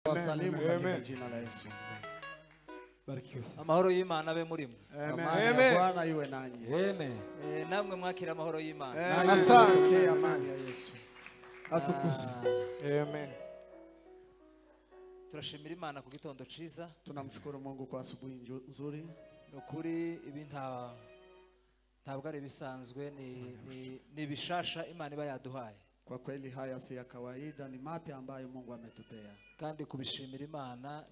Wasalimu katika jina la Yesu. Barikiwe sana. Amahoro y'Imana abe muri mwe. Amani ya Bwana iwe nanyi. Amen. Namwe mwakira amahoro y'Imana. Asante amani ya Yesu. Atukuzwe. Amen. Turashimira Imana ku gitondo ciza. Tunamshukuru Mungu kwa asubuhi nzuri. Nukuri ibi ntabwo ari bisanzwe ni bishasha Imana iba yaduhaye. Kwa kweli haya si ya kawaida, ni mapya ambayo Mungu ametupea. Kandi kubishimira Imana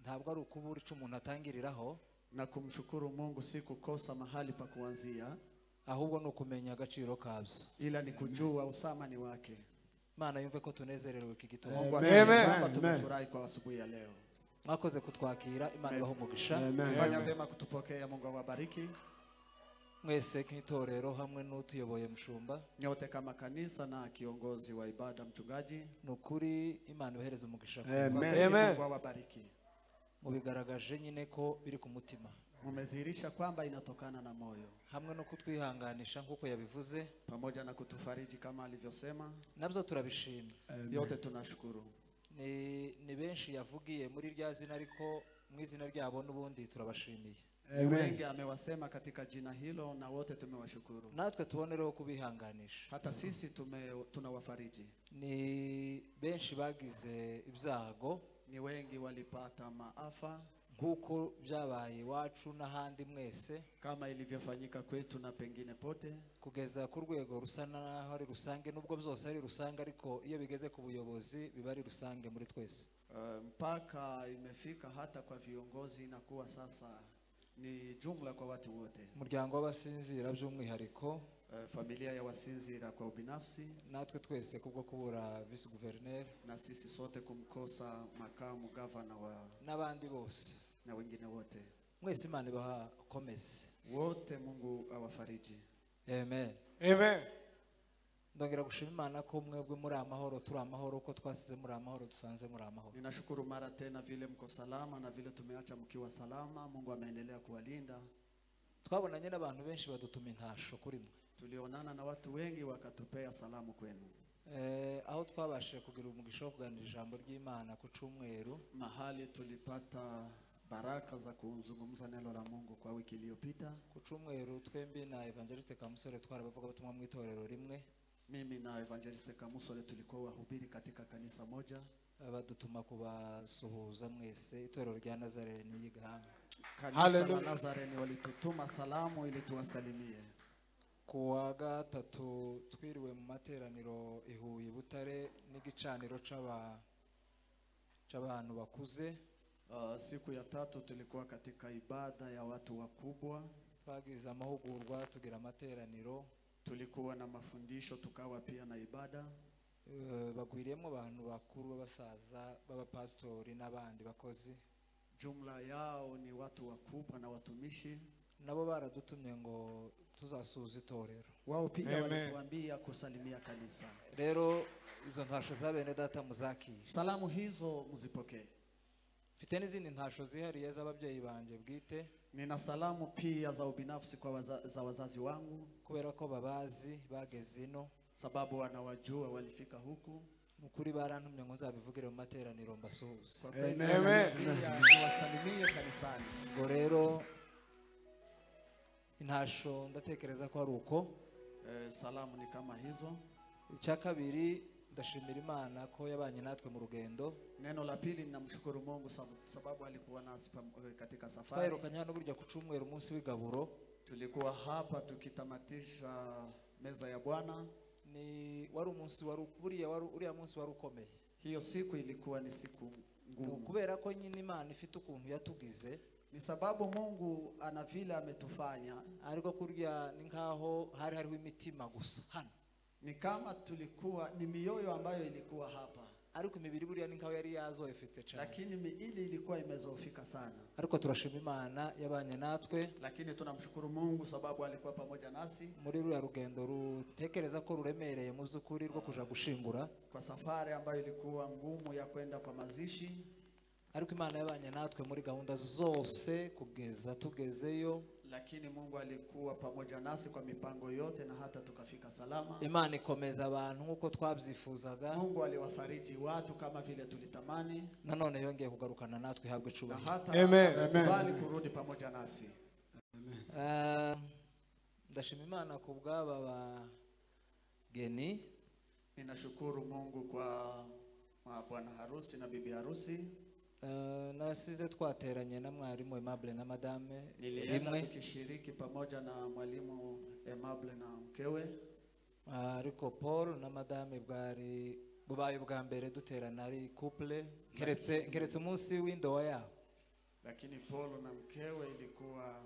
ntabwo ari ukubura ico umuntu atangiriraho. Na kumshukuru Mungu si kukosa mahali pa kuanzia, ahubwo no kumenya agaciro kabyo. Ila ni kujua usamani wake. Imana yumve ko tunezerewe iki gitondo. Mungu asifiwe. Tumefurahi kwa asubuhi ya leo. Mwakoze kutwakira, Imana ibahe umugisha. Fanya vyema kutupokea, Mungu awabariki. Mwese nk'itorero hamwe n'utuyoboye mushumba. Nyote kama kanisa na kiongozi wa ibada mchungaji. Nukuri Imana ibahereze umugisha. Amen. Mungu awabariki. Mubigaragaje nyine ko biri ku mutima. Mumezihirisha kwamba inatokana na moyo. Hamwe no kutwihanganisha nkuko yabivuze. Pamoja na kutufariji kama alivyosema. Nabyo turabishima. Yote tunashukuru. Ni benshi yavugiye muri rya zina ariko mu izina ryabo n'ubundi turabashimiye. Wengi amewasema katika jina hilo na wote tumewashukuru. Natwe tubonereho kubihanganisha. Hata sisi tunawafariji. Ni benshi bagize ibyago. Ni wengi walipata maafa. Nkuko byabaye iwacu n'ahandi mwese. Kama ilivyofanyika kwetu na pengine pote. Kugeza ku rwego rusana aho ari rusange nubwo byose ari rusange ariko iyo bigeze ku buyobozi biba ari rusange muri twese. Mpaka imefika hata kwa viongozi na kuwa sasa ni jumla kwa watu wote. Umuryango w'abasinzira by'umwihariko. Familia ya wasinzira kwa ubinafsi. Natwe twese kubwo kubura vice gouverneur. Na sisi sote kumkosa makamu governor wa. N'abandi bose. Na wengine wote. Mwese Imana ibakomeze. Wote Mungu awafariji. Amen. Amen. Ndongera gushima Imana ko mwebwe muri amahoro turi amahoro uko twasize muri amahoro dusanze muri amahoro. Ninashukuru mara tena vile mko salama na vile tumeacha mkiwa salama. Mungu ameendelea kuwalinda. Twabonanye n'abantu benshi badutuma intasho kuri mwe. Tulionana na watu wengi wakatupea salamu kwenu. Aho twabashije kugira umugisha wo kuganira ijambo ry'Imana ku Cyumweru. Mahali tulipata baraka za kuzungumza neno la Mungu kwa wiki iliyopita. Ku Cyumweru twembi na Evangeliste Kamusore twarabavuga batumwa mu itorero rimwe. Mimi na Evangeliste Kamusore tulikuwa wahubiri katika kanisa moja. Badutuma kubasuhuza mwese itorero rya Nazarene y'Igahanga. Kanisa la Nazarene walitutuma salamu ili tuwasalimie. Kuwa gatatu twiriwe mu materaniro Ihuye Butare n'igicaniro c'abantu bakuze. Siku ya tatu tulikuwa katika ibada ya watu wakubwa. Bagize amahugurwa tugira materaniro. Tulikuwa na mafundisho tukawa pia na ibada. Bagwiriyemo abantu bakuru b'abasaza b'abapastori n'abandi bakozi. Jumla yao ni watu wakubwa na watumishi. Nabo baradutumye ngo tuzasuza itorero. Wao pia walituambia kusalimia kanisa. Rero izo ntasho za bene data muzaki. Salamu hizo muzipokee. Mfite n'izindi ntasho zihariye z'ababyeyi banje bwite. Nina salamu pia za ubinafsi kwa za wazazi wangu. Kubera ko babazi bageze ino. Sababu wanawajua walifika huku. Mukuri barantumye ngo nzabivugire mu materaniro mbasuhuze. Amen. Tuwasalimie kanisani. Ngo rero intasho ndatekereza ko ari uko. Salamu ni kama hizo. Icya kabiri ndashimira Imana ko yabanye natwe mu rugendo. Neno la pili ninamshukuru Mungu sababu alikuwa nasi katika safari. Twahirukanye hano burya ku Cyumweru umunsi w'igaburo. Tulikuwa hapa tukitamatisha meza ya Bwana. Ni wari umunsi uriya munsi wari ukomeye. Hiyo siku ilikuwa ni siku ngumu. Kubera ko nyine Imana ifite ukuntu yatugize. Ni sababu Mungu ana vile ametufanya. Ariko kurya ni nkaho hariho imitima gusa hano. Ni kama tulikuwa ni mioyo ambayo ilikuwa hapa. Ariko imibiri buriya ni nkaho yari yazoefetse cyane. Lakini miili ilikuwa imezofika sana. Ariko turashima Imana yabanye natwe. Lakini tunamshukuru Mungu sababu alikuwa pamoja nasi. Muri ruriya rugendo rutekereza ko ruremereye mu by'ukuri rwo kuja gushingura. Kwa safari ambayo ilikuwa ngumu ya kwenda kwa mazishi. Ariko Imana yabanye natwe muri gahunda zose kugeza tugezeyo. lakini Mungu alikuwa pamoja nasi kwa mipango yote na hata tukafika salama. Imana ikomeza abantu nkuko twabyifuzaga. Mungu aliwafariji watu kama vile tulitamani. Nanone yongeye kugarukana natwe habwe Na cyubahiro. hata Amen. bali kurudi pamoja nasi. Ndashima Imana ku bw'aba bageni. Ninashukuru Mungu kwa bwana harusi na bibi harusi. Nasize twateranye na mwarimu Aimable na madame Nilienda tukishiriki pamoja na mwalimu Aimable na mkewe. Ariko Paul na madame bwari bubaye bwa mbere duterana ari couple keretse umunsi w'indoa yabo. Lakini Paul na mkewe ilikuwa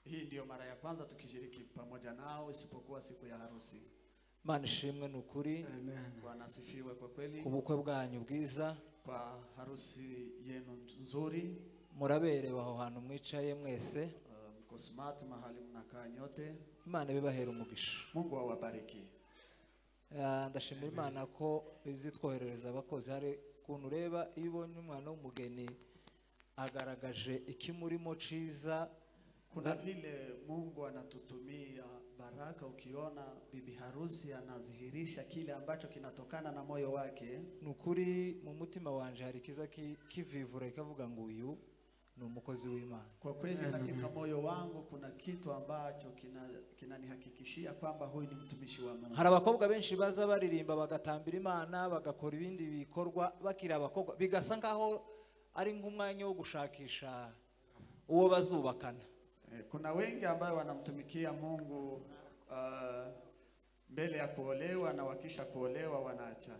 hii ndio mara ya kwanza tukishiriki pamoja nao isipokuwa siku ya harusi. Imana ishimwe n'ukuri. Amen. Bwana asifiwe kwa kweli. Kubukwe bwanyu bwiza. Kwa harusi yenu nzuri. Muraberewe aho hantu mwicaye mwese. Mko smart mahali mnakaa nyote. Imana bibahera umugisha. Mungu awabariki. Ndashimira Imana ko izitwoherereza abakozi. Hari kuntu ureba iyo ubonye umwana w'umugeni agaragaje ikimurimo ciza. Kuna vile Mungu anatutumia baraka. Ukiona bibi harusi anazihirisha kile ambacho kinatokana na moyo wake. Nukuri mu mutima wanje hari kiza kivivura ikavuga ngo uyu ni umukozi w'Imana. Kwa kweli katika moyo wangu kuna kitu ambacho kinanihakikishia kwamba huyu ni mtumishi wa Mungu. Hari abakobwa benshi baza baririmba bagatambira Imana bagakora ibindi bikorwa bakiri abakobwa bigasa nkaho ari nk'umwanya wo gushakisha uwo bazubakana. Kuna wengi ambao wanamtumikia Mungu mbele ya kuolewa na wakisha kuolewa wanaacha.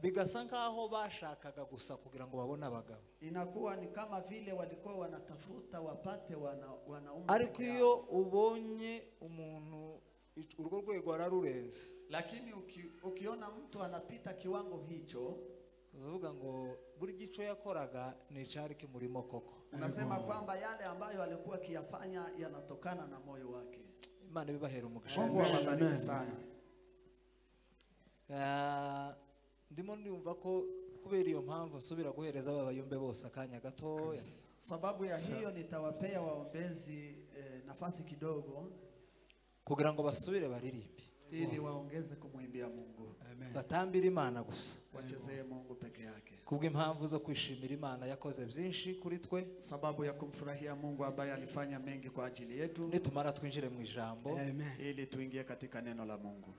Bigasa nkaho bashakaga gusa kugira ngo babone abagabo. Inakuwa ni kama vile walikuwa wanatafuta wapate wanaume. Ariko iyo ubonye umuntu urwo rwego ararurenze. Lakini ukiona mtu anapita kiwango hicho, uvuga ngo buri gico yakoraga ni cyari kimurimo koko. Unasema kwamba yale ambayo alikuwa akiyafanya yanatokana na moyo wake. Imana bibahera umugisha. Mungu awabariki sana. Ndimo ndumva ko kubera iyo mpamvu nsubira guhereza abayumbe bose akanya gatoya. Sababu ya hiyo nitawapea waombezi nafasi kidogo kugira ngo basubire baririmbe. Ili waongeze kumwimbia Mungu. Amen. Batambira Imana gusa. Wachezee Mungu peke yake. Kubwo impamvu zo kwishimira Imana yakoze byinshi kuri twe. Sababu ya kumfurahia Mungu ambaye alifanya mengi kwa ajili yetu. Nitumara twinjire mu ijambo. Amen. Ili tuingie katika neno la Mungu.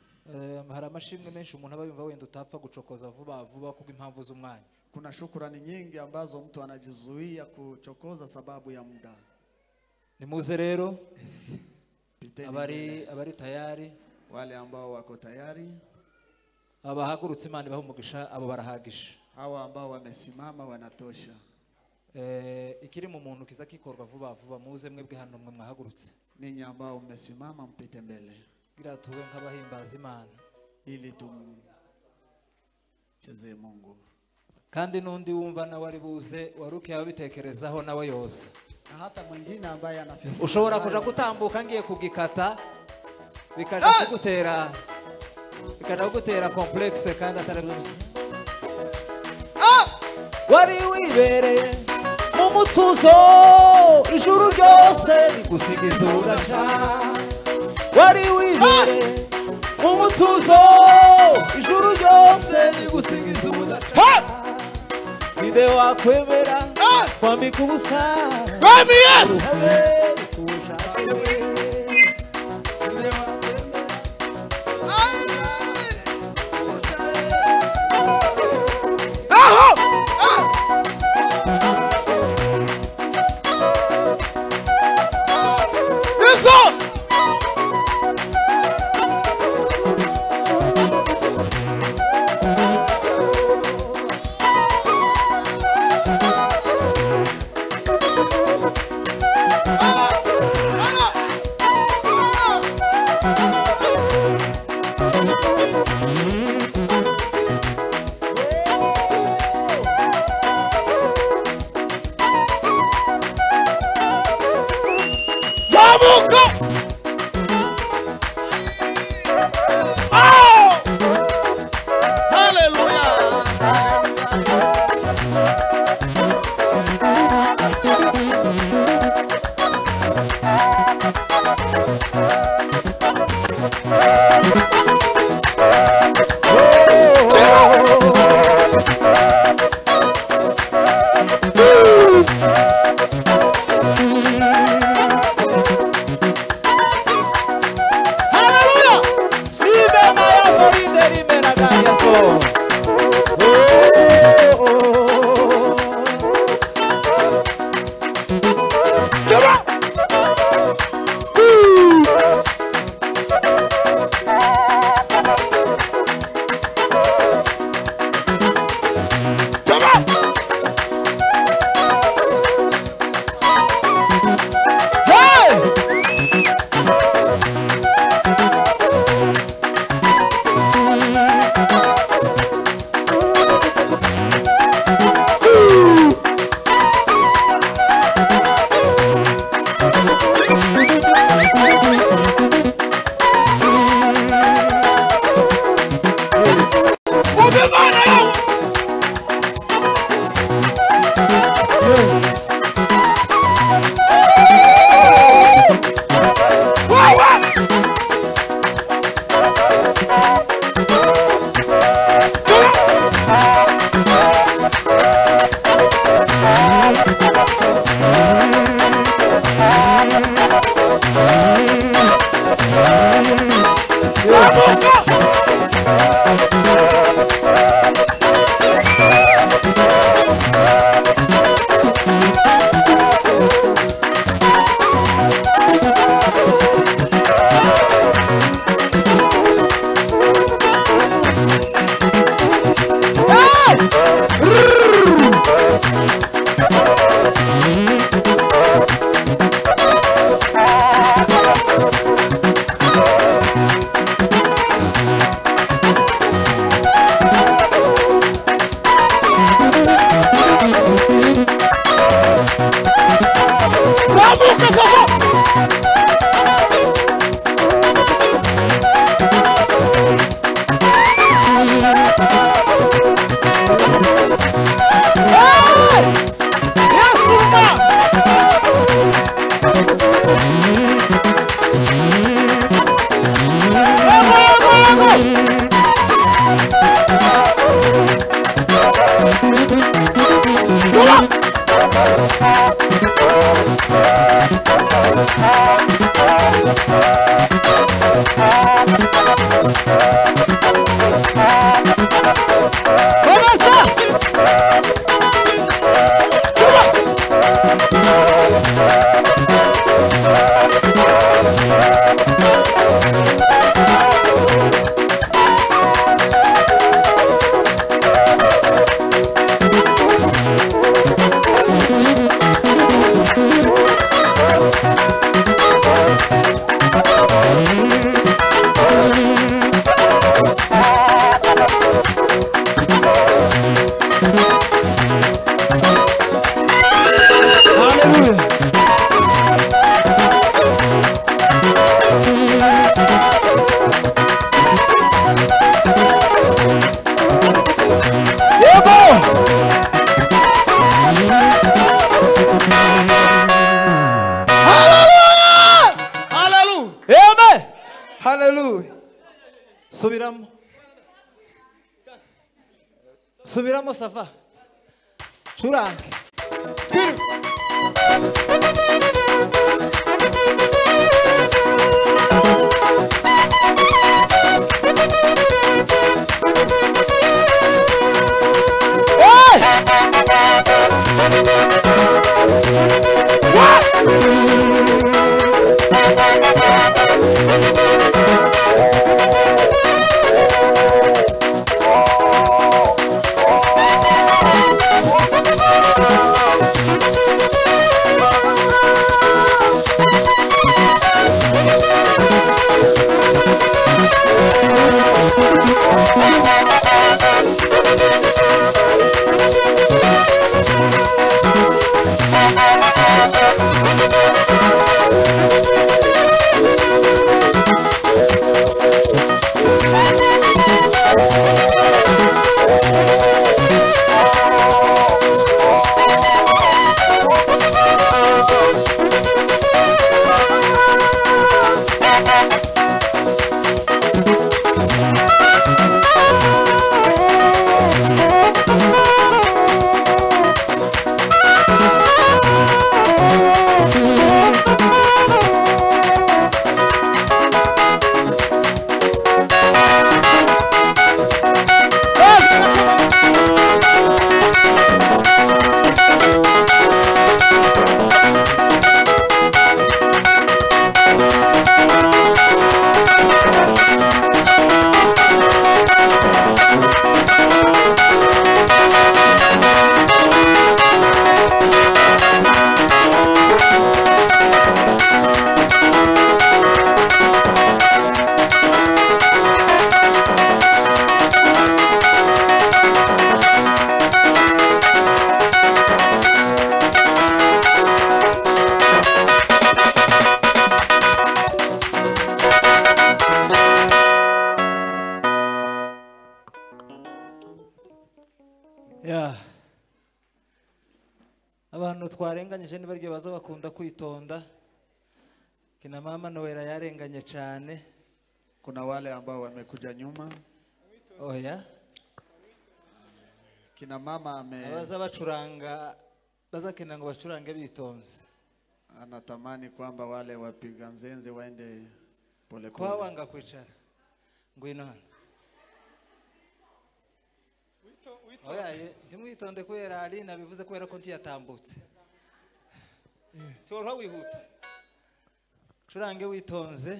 Hari amashimwe menshi umuntu aba yumva wenda utapfa gucokoza vuba kubwo impamvu z'umwanya. Kuna shukrani nyingi ambazo mtu anajizuia kuchokoza sababu ya muda. Nimuze rero. Abari tayari. Wale ambao wako tayari. Abahagurutse Imana bahumugisha abo barahagisha. Hawa ambao wamesimama wanatosha. Ikiri mu muntu kiza kikorwa vuba muze mwebwe hano mwe mwahagurutse. Ninyi ambao mmesimama mpite mbele. Gira tuwe nk'abahimbaza Imana. Ili tumchezee Mungu. Kandi nundi wumva na wari buze waruke abitekerezaho nawe yose. Na hata mwingine ambaye anafisi. Ushobora kuja gutambuka ngiye kugikata bikaja kugutera complexe kandi atarabizi. Wari wibereye mu mutuzo ijuru ryose rigusigiza ugaca. Wari wibereye mu mutuzo ijuru ryose rigusigiza ugaca. Ide wakwemera kwambika ubusa. Baby, yes! Hallelujah. Subiramo Safa. Churange. Abantu twarenganyije ni baryo baza bakunda kwitonda. Kina mama Noela yarenganye cyane. Kuna wale ambao wamekuja nyuma. Oya. Kina mama abaza bacuranga bazakina ngo bacurange bitonze. Anatamani kwamba wale wapiga nzenze waende pole pole. Kwa wanga kwicara. Ngwino hano. Oya, ndimwitonde kubera ali nabivuze kubera ko ntiyatambutse. Cyoro wihuta. Curange witonze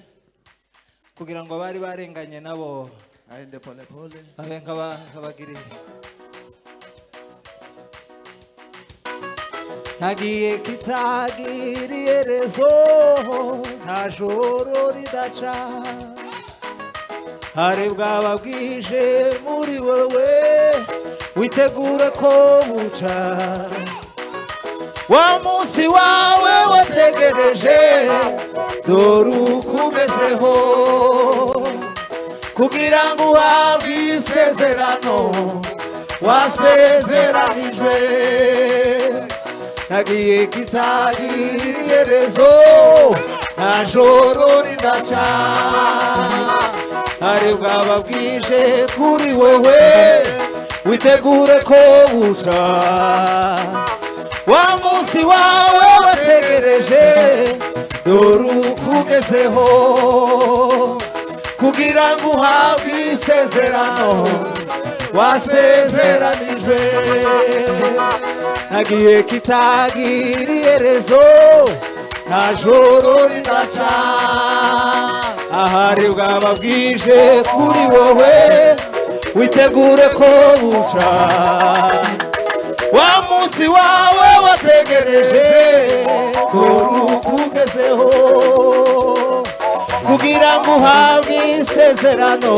kugira ngo bari barenganye nabo aende pole pole. Abenga bagiri. Nagiye kitagiriye rezo nta joro ridaca. Hari bwaba bwije muri wowe witegure ko buca. Wa munsi wawe wategereje dore ukumezeho kugira ngo uhabwe isezerano wasezeranijwe. Nagiye kitagiriye rezo nta joro ridaca. Hari bwaba bwije kuri wowe witegure ko buca. Wa munsi wawe wategereje dore ukugezeho kugira ngo uhabwe isezerano wasezeranijwe. Nagiye kitagiriye rezo nta joro ridaca. Ahari bwaba bwije kuri wowe witegure ko buca. Wa munsi wawe wategereje dore ukugezeho kugira ngo uhabwe isezerano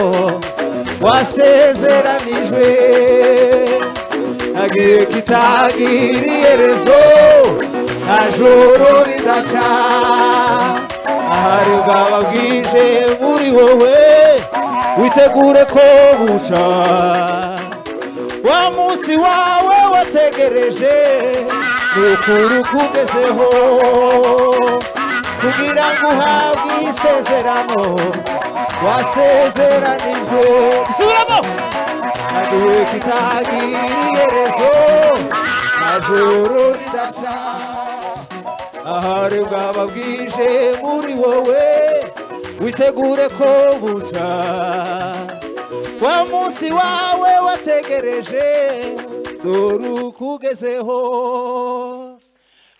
wasezeranijwe. Nagiye kitagiriye rezo nta joro ridaca. Ahari bwaba bwije muri wowe witegure ko buca. Wa munsi wawe wategereje ukuri kugezeho kugira ngo uhabwe isezerano wasezeranijwe subiramo nagiye kitagira iherezo nta joro ridaca ahari bwaba bwije muri wowe witegure ko buca wa munsi wawe wategereje dore ukugezeho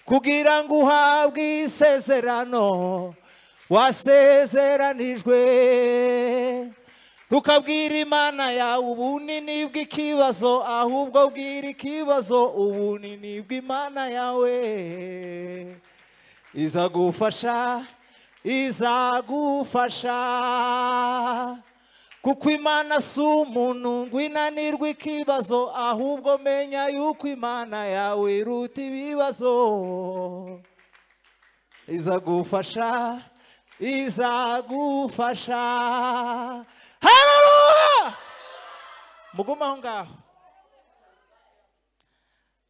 kugira ngo uhabwe isezerano wasezeranijwe ukabwira Imana yawe ubunini bw'ikibazo ahubwo bwira ikibazo ubunini bw'Imana yawe izagufasha kuko Imana si umuntu ngo inanirwe ikibazo ahubwo menya yuko Imana yawe iruta ibibazo izagufasha haleluya mugume aho ngaho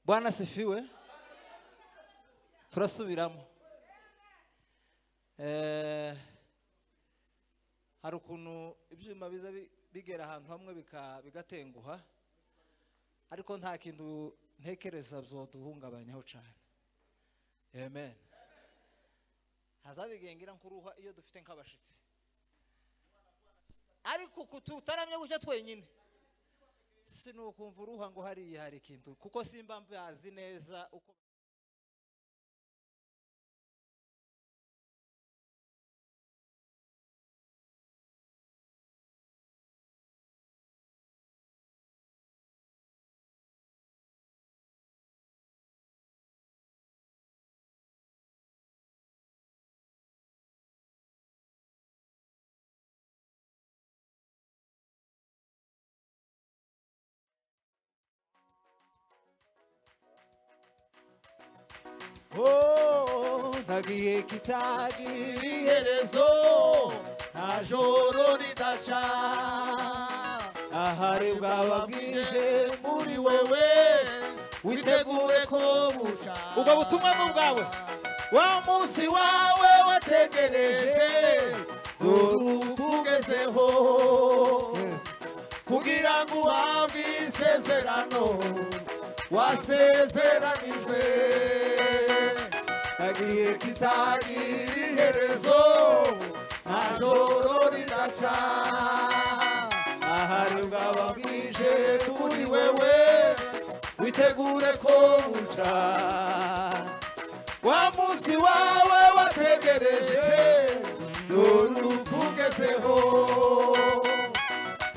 Bwana sifiwe turasubiramo hari ukuntu ibyuma biza bigera ahantu hamwe bigatenguha ariko nta kintu ntekereza byoduhungabanyaho cyane amen hazabigengira nkuruha iyo dufite nk'abashitsi ariko kututaramye gucya twenyine sinukumva uruha ngo hariya hari ikintu kuko simba mbazi neza uko nagiye kitagira iherezo nta joro ridaca ahari bwaba bwije muri wewe witegure ko buca ubwo butumwa bwawe wa munsi wawe wategereje ugezeho kugira ngo uhabwe isezerano wasezeranijwe nagiye kitagira iherezo nta joro ridaca ahari bwaba bwije kuri wewe witegure ko buca wa munsi wawe wategereje dore ukugezeho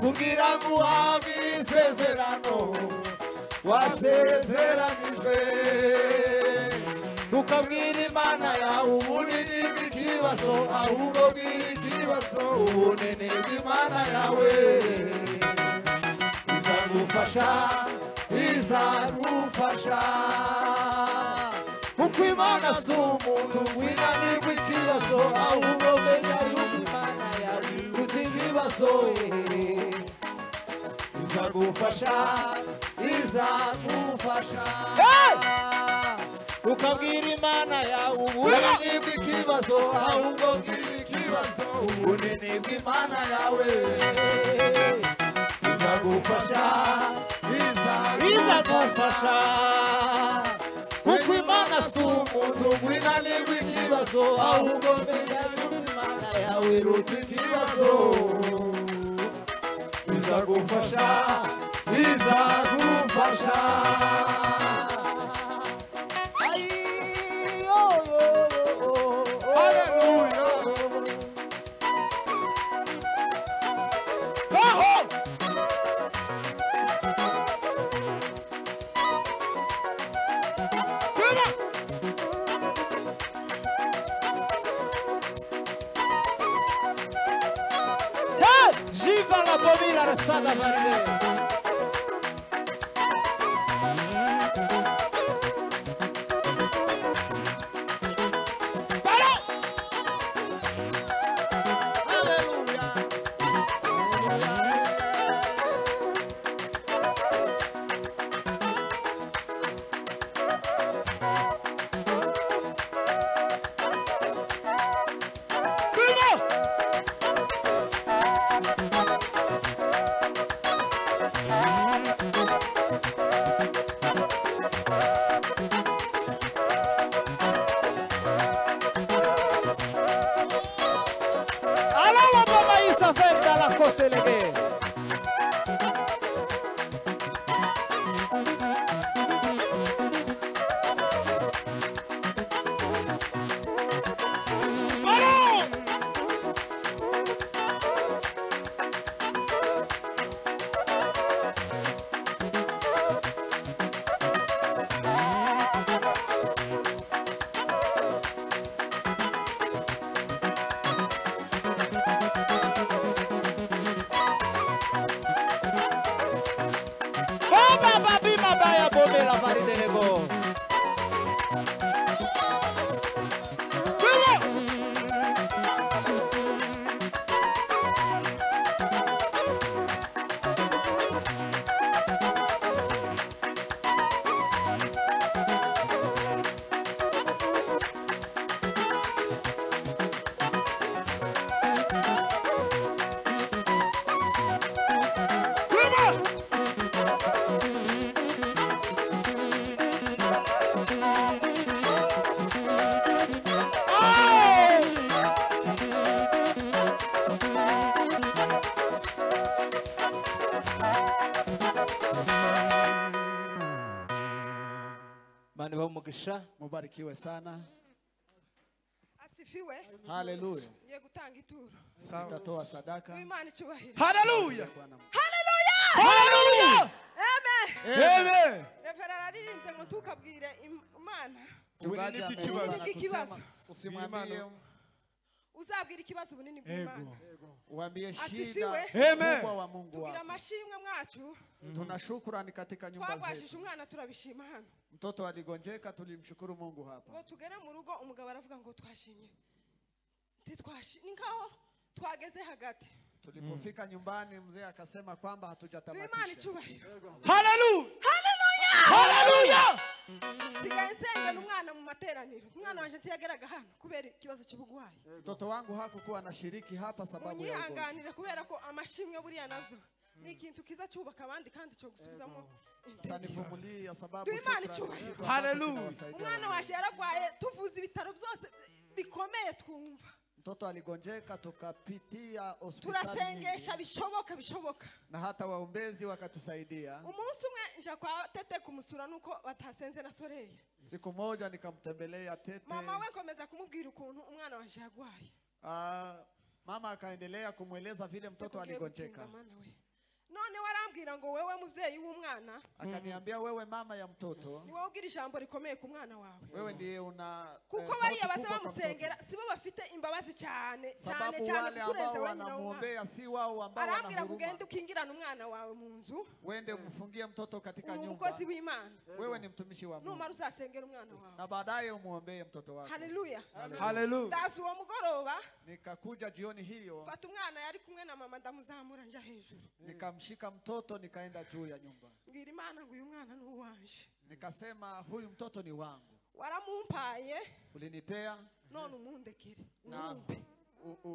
kugira ngo uhabwe isezerano wasezeranijwe ukabwira Imana yawe ubunini bw'ikibazo ahubwo bwira ikibazo ubunini bw'Imana yawe izagufasha kuko Imana si umuntu winanirwa ikibazo ahubwo menya yuko Imana yawe iruta ibibazo izagufasha ukabwira Imana yawe ubunini bw'ikibazo ahubwo bwira ikibazo ubunini bw'Imana yawe izagufasha kuko Imana si umuntu winanirwa ikibazo ahubwo menya yuko Imana yawe iruta ikibazo izagufasha Jiva la bomina restada marine. Imana ibahe umugisha. Mubarikiwe sana. Asifiwe. Haleluya. Ngiye gutanga ituro. Nitatoa sadaka. Imana icyubahiro. Hallelujah. Haleluya. Amen. Amen. Refera aririnze ngo tukabwire Imana. Tugaje ikibazo. Usimwambie. Uzabwira ikibazo bunini bw'Imana. Uambie shida Asifiwe. wa Mungu Tugira wako. amashimwe mwacu. Tunashukrani katika nyumba Twabashije zetu. umwana turabishima hano. Mtoto aligonjeka, tulimshukuru Mungu hapa. Ngo tugere mu rugo umugabo aravuga ngo twashimye. Ni nkaho twageze hagati. Tulipofika nyumbani mzee akasema kwamba Imana hatujatamatisha. icyubahiro. Hallelujah. Haleluya. Hallelujah. Sigaye nsenga n'umwana mu materaniro. Umwana wanje ntiyageraga hano kubera ikibazo cy'ubugwayi. Mtoto wangu hakukuwa anashiriki hapa sababu ya ugonjwa. Munyihanganire kubera ko amashimwe buriya navyo ni ikintu kiza cyubaka abandi kandi cyo gusubizamo intege. Tanivumilia sababu Imana icyubahiro. Hallelujah. Umwana waje yaragwaye tuvuze ibitaro byose bikomeye twumva. Mtoto aligonjeka tukapitia hospitali Turasengesha bishoboka. na hata waombezi wakatusaidia. Umunsi umwe nja kwa Tete kumusura nuko batasenze na Soreye. Siku moja nikamtembelea Tete. Mama we komeza kumubwira ukuntu umwana waje yagwaye. Mama akaendelea kumweleza vile mtoto aligonjeka. None warambwira ngo wewe muvyeyi w'umwana. Akaniambia wewe mama ya mtoto. Ni wowe ugira ijambo rikomeye ku mwana wawe. Wewe ndiye una kuko bariya basaba musengera sibo bafite imbabazi cyane wale ambao wanamuombea si wao ambao wanahuruma. Arambwira ngo ugende ukingirana umwana wawe mu nzu. Wende umfungie mtoto katika nyumba. Umukozi w'Imana. Wewe ni mtumishi wa Mungu. Numara uzasengera umwana wawe. Na baadaye umuombee mtoto wako. Haleluya. Hallelujah. Ndazi uwo mugoroba. Nikakuja jioni hiyo. Fata umwana yari kumwe na mama ndamuzamura nja hejuru. Nikamshika mtoto nikaenda juu ya nyumba. Mbwira Imana ngo uyu mwana ni uwanje. Nikasema huyu mtoto ni wangu. Waramumpaye. Ulinipea. None umundekere. Umumpe.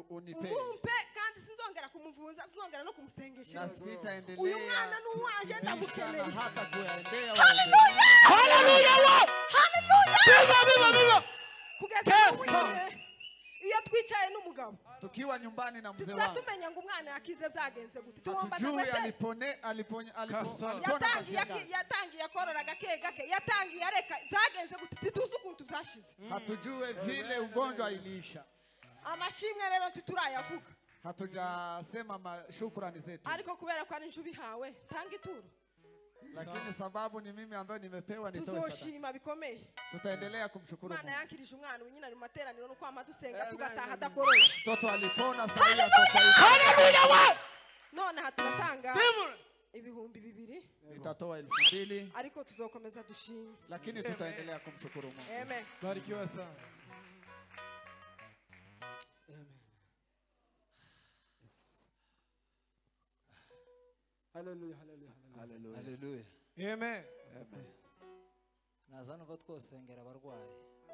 Unipe. Umumpe kandi sinzongera kumuvuza, sinzongera no kumusengesha. Na sitaendelea. Uyu mwana ni uwanje ndamukeneye. Hata kuyaendea. Haleluya! Haleluya! Haleluya! Viva! Kugeza iyo twicaye n'umugabo tukiwa nyumbani na mzee wangu tuzatumenya ngo umwana yakize byagenze gute tuomba yatangiye korora gake yatangiye areka byagenze gute tituzi ukuntu byashize hatujue vile ugonjwa iliisha amashimwe rero tuturayavuga hatujasema shukrani zetu ariko kubera ko ari inshubi hawe tanga ituro lakini sababu ni mimi ambaye nimepewa nitoe sadaka tuzoshima bikomeye tutaendelea kumshukuru Mungu Mana yankirije umwana unyina mu materaniro no kwama dusenga tugataha adakoroye mtoto alipona sasa atoka haleluya none haturatanga ibihumbi 2 nitatoa 2000 ariko tuzokomeza dushime lakini tutaendelea kumshukuru Mungu amen barikiwa sana amen haleluya haleluya haleluya amen nazana ko twosengera abarwayi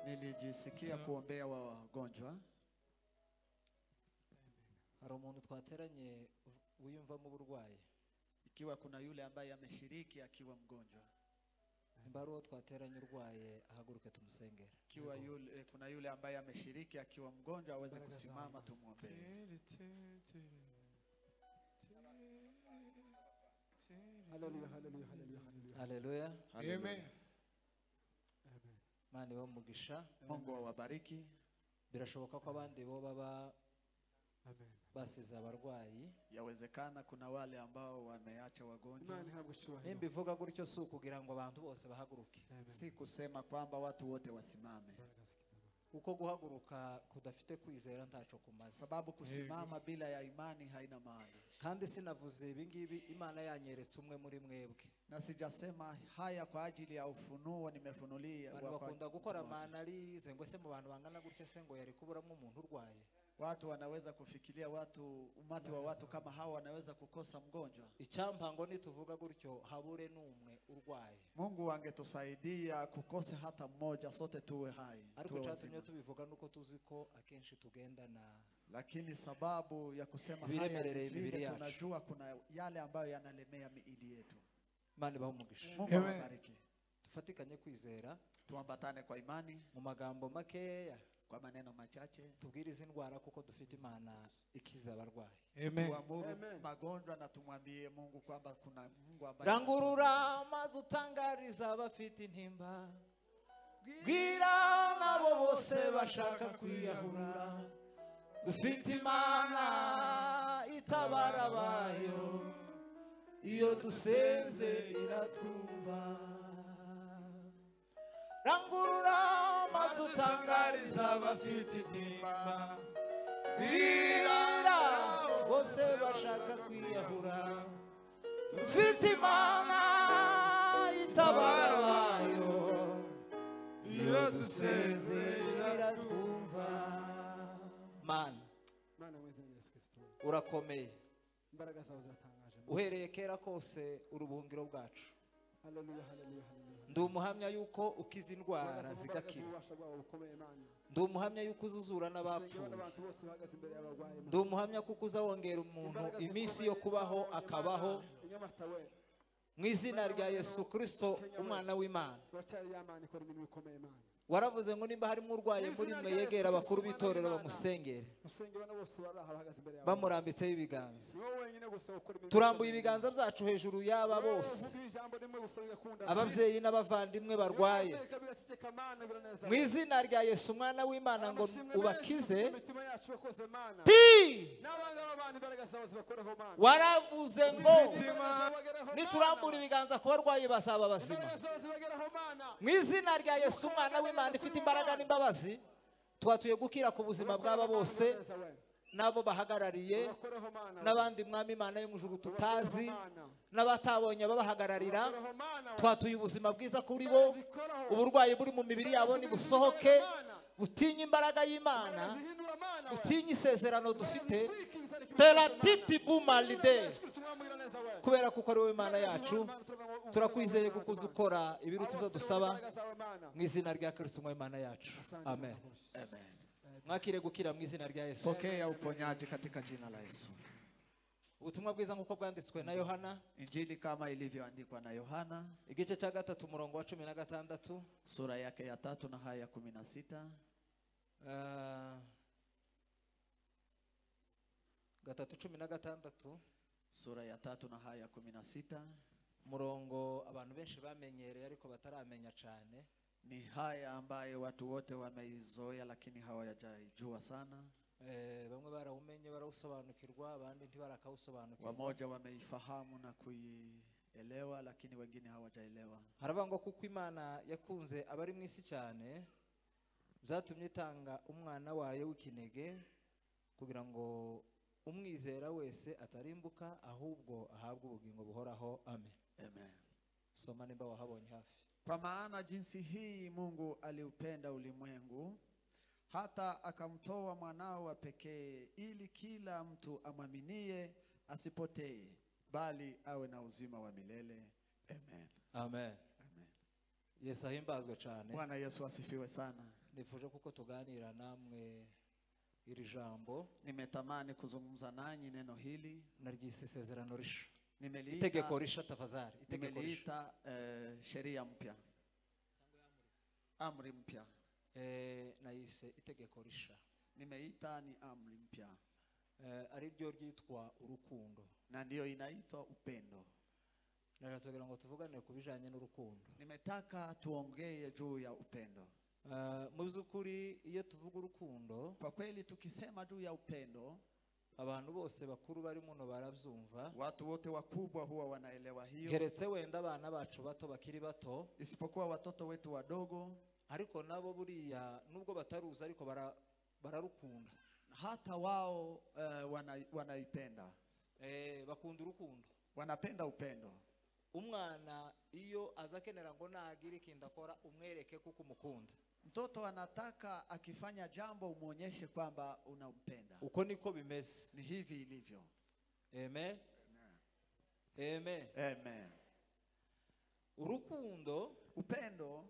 nilijisikia kuombea wagonjwa hari umuntu twateranye wiyumva mu burwayi ikiwa kuna yule ambaye ameshiriki akiwa mgonjwa imbaruo twateranye urwaye ahaguruke tumusengere ikiwa yule kuna yule ambaye ameshiriki akiwa mgonjwa aweze kusimama tumuombee haleluya haleluya amen Mani wa mugisha Mungu awabariki birashoboka ko abandi bo baba basize abarwayi yawezekana kuna wale ambao wameacha wagonjwa nimba ivuga gutyo si kugira ngo abantu bose bahaguruke si kusema kwamba watu wote wasimame uko guhaguruka kudafite kwizera ntaco kumaze sababu kusimama bila ya imani haina maana kandi sinavuze ibingibi Imana yanyeretse umwe muri mwebwe na sijasema haya kwa ajili ya ufunuo nimefunulia bakunda gukora manalize ngo se mu bantu bangana gutya se ngo yari kuburamo umuntu urwaye watu wanaweza kufikiria umati wa watu kama hao wanaweza kukosa mgonjwa icyampango nituvuga gutyo habure numwe urwaye Mungu angetusaidia kukose hata mmoja sote tuwe hai ariko cyatumye tubivuga nuko tuziko akenshi tugenda na lakini sababu ya kusema haya tunajua kuna yale ambayo yanalemea miili yetu Imana bahumugisha Mungu awabariki tufatikanye kwizera tuambatane kwa imani mu magambo makeya kwa maneno machache tubwirize indwara kuko dufite Imana ikiza abarwayi amen tuamuru magonjwa na tumwambie Mungu kwamba kuna Mungu ambaye rangurura mazu tangariza abafite intimba bwira nabo bose bashaka kwiyahura dufite Imana itabara abayo iyo dusenze iratwumva rangurura maze utangariza abafite intimba bwira bose bashaka kwiyahura dufite Imana itabara abayo iyo dusenze iratwumva. Mana urakomeye, imbaraga zawe ziratangaje. uhereye kera kose urubuhungiro bwacu. Haleluya, haleluya, haleluya. Ndi umuhamya yuko ukiza indwara zigakira. Ndi umuhamya yuko uzuzura n'abapfuye. Ndi umuhamya kuko uzawongera umuntu iminsi yo kubaho akabaho mu izina rya Yesu Kristo umwana w'Imana. Waravuze ngo nimba harimo urwaye muri mwe yegera abakuru b'itorero bamusengere bamurambitseho ibiganza. Turambuye ibiganza byacu hejuru y'aba bose, ababyeyi n'abavandimwe barwaye, mu izina rya Yesu umwana w'Imana ngo ubakize. Waravuze ngo niturambura ibiganza ku barwayi bazaba bazima. Mu izina rya Yesu umwana w'Imana ifite imbaraga n'imbabazi, twatuye gukira ku buzima bw'aba bose nabo bahagarariye n'abandi mwami Imana yo mu ijuru tutazi n'abatabonye babahagararira. Twatuye ubuzima bwiza kuri bo, uburwayi buri mu mibiri yabo nibusohoke, butinye imbaraga y'Imana, butinye isezerano dufite. Teratiti bumalide, kubera kuko ari wowe Imana yacu, turakwizeye kuko uzi ukora ibiruta ibyo dusaba, mu izina rya Kristo umwami Imana yacu. Amen. Mwakire gukira mu izina rya Yesu. Pokea uponyaji katika jina la Yesu. Ubutumwa bwiza nk'uko bwanditswe na Yohana, Injili kama ilivyoandikwa na Yohana, igice cya 3 umurongo wa 16, sura yake ya 3 na haya 16. 3:16, sura ya 3 na haya 16. umurongo abantu benshi bamenyereye ariko bataramenya cyane. Ni haya ambaye watu wote wameizoea lakini hawajajua sana. Bamwe barawumenye barawusobanukirwa, abandi ntibarakawusobanukirwa. Wamoja wameifahamu na kuielewa lakini wengine hawajaelewa. Haravuga ngo kuko Imana yakunze abari mu isi cyane byatumye itanga umwana wayo w'ikinege kugira ngo umwizera wese atarimbuka ahubwo ahabwe ubugingo buhoraho. Amen. Amen. Soma nimba wahabonye hafi. Kwa maana jinsi hii Mungu aliupenda ulimwengu hata akamtoa mwanao wa pekee ili kila mtu amwaminie asipotee bali awe na uzima wa milele. Amen. Amen. Amen. Yesu ahimbazwe cyane. Bwana Yesu asifiwe sana. Nifuje kuko tuganira namwe iri jambo. Nimetamani kuzungumza nanyi neno hili. Naryise isezerano risha. Nimeliita itegeko risha tafadhali. Nimeliita sheria mpya. Amri mpya. Nayise itegeko risha. Nimeita ni amri mpya. Ari ryo ryitwa urukundo. Na ndio inaitwa upendo. Naratubwira ngo tuvugane kubijanye n'urukundo. Nimetaka tuongee juu ya upendo. Mu byukuri iyo tuvuga urukundo, kwa kweli tukisema juu ya upendo, abantu bose bakuru bari muno barabyumva. Watu wote wakubwa huwa wanaelewa hiyo. Geretse wenda abana bacu bato bakiri bato, isipokuwa watoto wetu wadogo, ariko nabo buriya nubwo bataruza ariko bararukunda. Hata wao wanaipenda. Bakunda urukundo. Wanapenda upendo. Umwana iyo azakenera ngo nagira ikinda akora umwereke kuko umukunda. Mtoto anataka akifanya jambo umuonyeshe kwamba unampenda. Uko niko bimeze. Ni hivi ilivyo. Amen. Amen. Amen. Urukundo, upendo,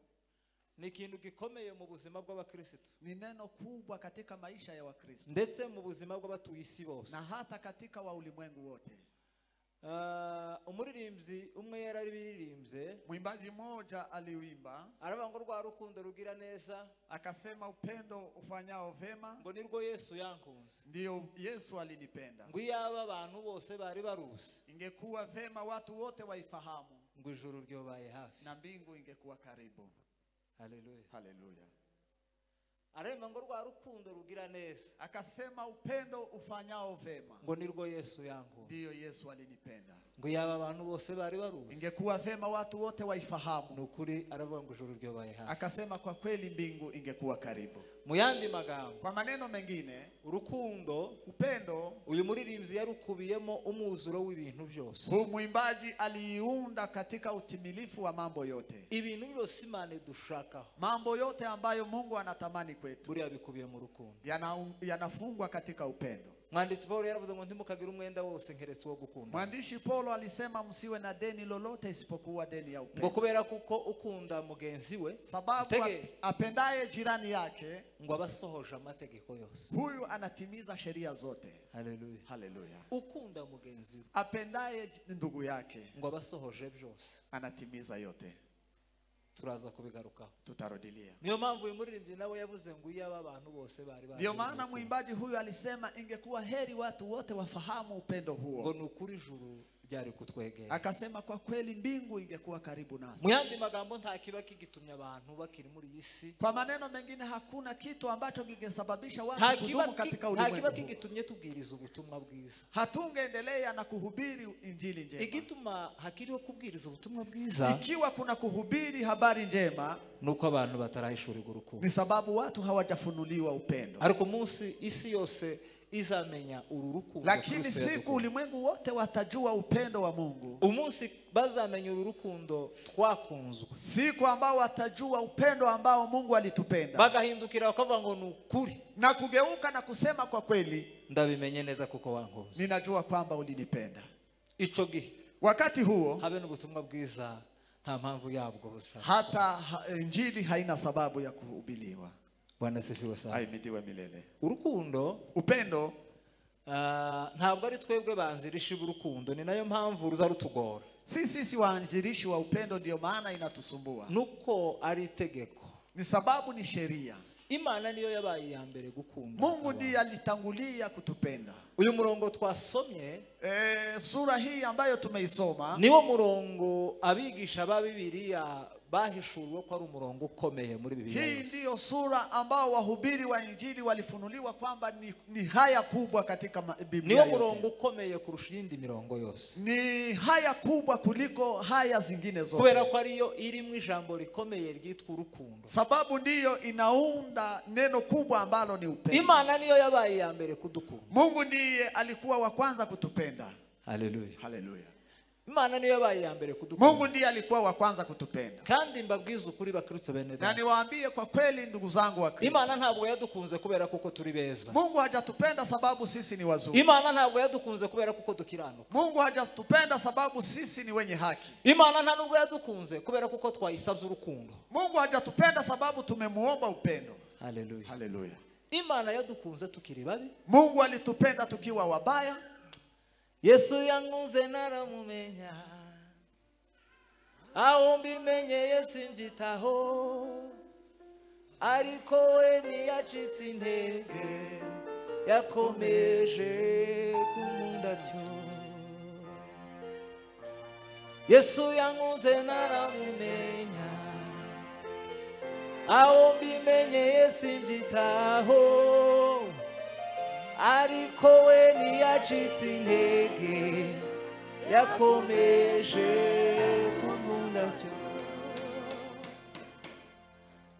ni ikintu gikomeye mu buzima bw'abakristo. Ni neno kubwa katika maisha ya Wakristo. Ndetse mu buzima bw'abatuye isi bose. Na hata katika wa ulimwengu wote. Umuririmbyi umwe yarari biririmbye, mwimbaji mmoja aliuimba, aravuga ngo rwa rukundo rugira neza, akasema upendo ufanyao vema, ngo nirwo Yesu yankunze. Ndio Yesu alinipenda. Ngo yaba abantu bose bari baruzi, ingekuwa vema watu wote waifahamu, ngo ijuru ryobaye hafi, na mbingu ingekuwa karibu. Haleluya. Haleluya. Arema ngo rwa rukundo rugira neza. Akasema upendo ufanyao vema. Ngo nirwo Yesu yangu. Ndiyo Yesu alinipenda. Ngo yaba abantu bose bari baruzi. Ingekuwa vema watu wote waifahamu. Nukuri aravuga ngo ijuru ryo baye hafi. Akasema kwa kweli mbingu ingekuwa karibu. Muyandi magambo. Kwa maneno mengine, urukundo, upendo, uyu muririmbyi yarukubiyemo umwuzuro w'ibintu byose. Huyu mwimbaji aliiunda katika utimilifu wa mambo yote. Ibintu byose Imana dushaka. Mambo yote ambayo Mungu anatamani kwetu. Buri abikubiye mu rukundo. Yanafungwa katika upendo. Mwanditsi Paulo yaravuze ngo ntimukagira umwenda wose nkeretse wo gukunda. Mwandishi Paulo alisema msiwe na deni lolote isipokuwa deni ya upendo. Ngo kubera kuko ukunda mugenzi we, sababu apendaye jirani yake, ngo abasohoje amategeko yose. Huyu anatimiza sheria zote. Haleluya. Haleluya. Ukunda mugenzi we, apendaye ndugu yake, ngo abasohoje byose. Anatimiza yote. Turaza kubigaruka. Tutarudilia. Niyo mpamvu uyu muririmbyi nawe yavuze ngo iyo abantu bose bari bari. Ndio maana mwimbaji huyu alisema ingekuwa heri watu wote wafahamu upendo huo. Ngo nukuri ijuru ryari kutwegera. Akasema kwa kweli mbingu ingekuwa karibu nasi. Muyandi magambo nta kiba kigitumya abantu bakiri muri isi. Kwa maneno mengine hakuna kitu ambacho kingesababisha watu kudumu katika ulimwengu. Nta kiba kigitumye tubwiriza ubutumwa bwiza. Hatungeendelea na kuhubiri injili njema. Igituma hakiriho kubwiriza ubutumwa bwiza. Ikiwa kuna kuhubiri habari njema, nuko abantu batarahishurira urukundo. Ni sababu watu hawajafunuliwa upendo. Ariko munsi isi yose izamenya ururukundo. Lakini siku ulimwengu wote watajua upendo wa Mungu. Umunsi bazamenya ururukundo twakunzwe. Siku ambao watajua upendo ambao Mungu alitupenda. Bagahindukira bakavuga ngo nukuri. Na kugeuka na kusema kwa kweli, ndabimenye neza kuko wankunze. Ninajua kwamba ulinipenda. Ico gihe. Wakati huo habe n'ubutumwa bwiza nta mpamvu yabwo busa. Hata injili haina sababu ya kuhubiriwa. Bwana sifiwe sana. Ahimidiwe milele. Urukundo, upendo, ntabwo ari twebwe banzirishi urukundo, ni nayo mpamvu ruza rutugora. Sisi waanzilishi wa upendo, ndio maana inatusumbua. Nuko ari itegeko. Ni sababu ni sheria. Imana niyo yabaye ya mbere gukunda. Mungu ndiye alitangulia kutupenda. Uyu murongo twasomye, sura hii ambayo tumeisoma, niwo murongo abigisha ba Bibiliya bahishuriwe ko ari umurongo ukomeye muri Bibiliya. Hii ndiyo sura ambao wahubiri wa injili walifunuliwa kwamba ni haya kubwa katika Biblia yote. Niwo murongo ukomeye kurusha indi mirongo yose. Ni haya kubwa kuliko haya zingine zote. Kubera ko ariyo irimwe ijambo rikomeye ryitwa urukundo. Sababu ndiyo inaunda neno kubwa ambalo ni upendo. Imana niyo yabaye ya mbere kudukunda. Mungu ndiye alikuwa wa kwanza kutupenda. Haleluya. Haleluya. Imana niyo yabaye ya mbere kudukunda. Mungu ndiye alikuwa wa kwanza kutupenda. Kandi mbabwiza ukuri bakristo bene data. Na niwaambie kwa kweli ndugu zangu wa Kristo. Imana ntabwo yadukunze kubera kuko turi beza. Mungu hajatupenda sababu sisi ni wazuri. Imana ntabwo yadukunze kubera kuko dukiranuka. Mungu hajatupenda sababu sisi ni wenye haki. Imana ntabwo yadukunze kubera kuko twayisabye urukundo. Mungu hajatupenda sababu tumemuomba upendo. Haleluya. Haleluya. Imana yadukunze tukiri babi. Mungu alitupenda tukiwa wabaya. Yesu yankunze naramumenya, aho mbimenye Yesu mbyitaho, ariko we ntiyacitse intege, yakomeje kunkunda atyo. Yesu yankunze naramumenya, aho mbimenye Yesu mbyitaho, ariko we ntiyacitse intege, yakomeje kunkunda atyo.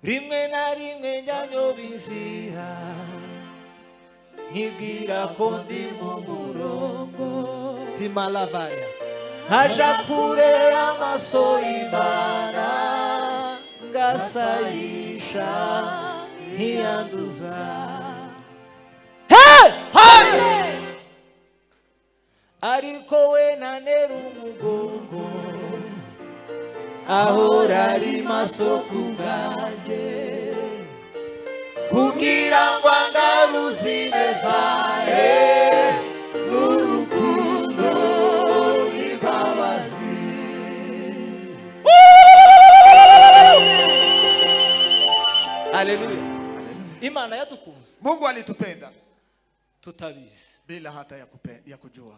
Rimwe na rimwe njya nyoba inzira, nkibwira ko ndi mu murongo, timalavaya nkaja kure y'amaso y'Imana, ngasayisha ntiyanduza. Ariko we ntanera umugongo, ahora ari maso ku bwanjye, kugira ngo angaruze ineza ye n'urukundo n'imbabazi. Haleluya. Imana yadukunze. Mungu alitupenda tutabizi bila hata ya kujua.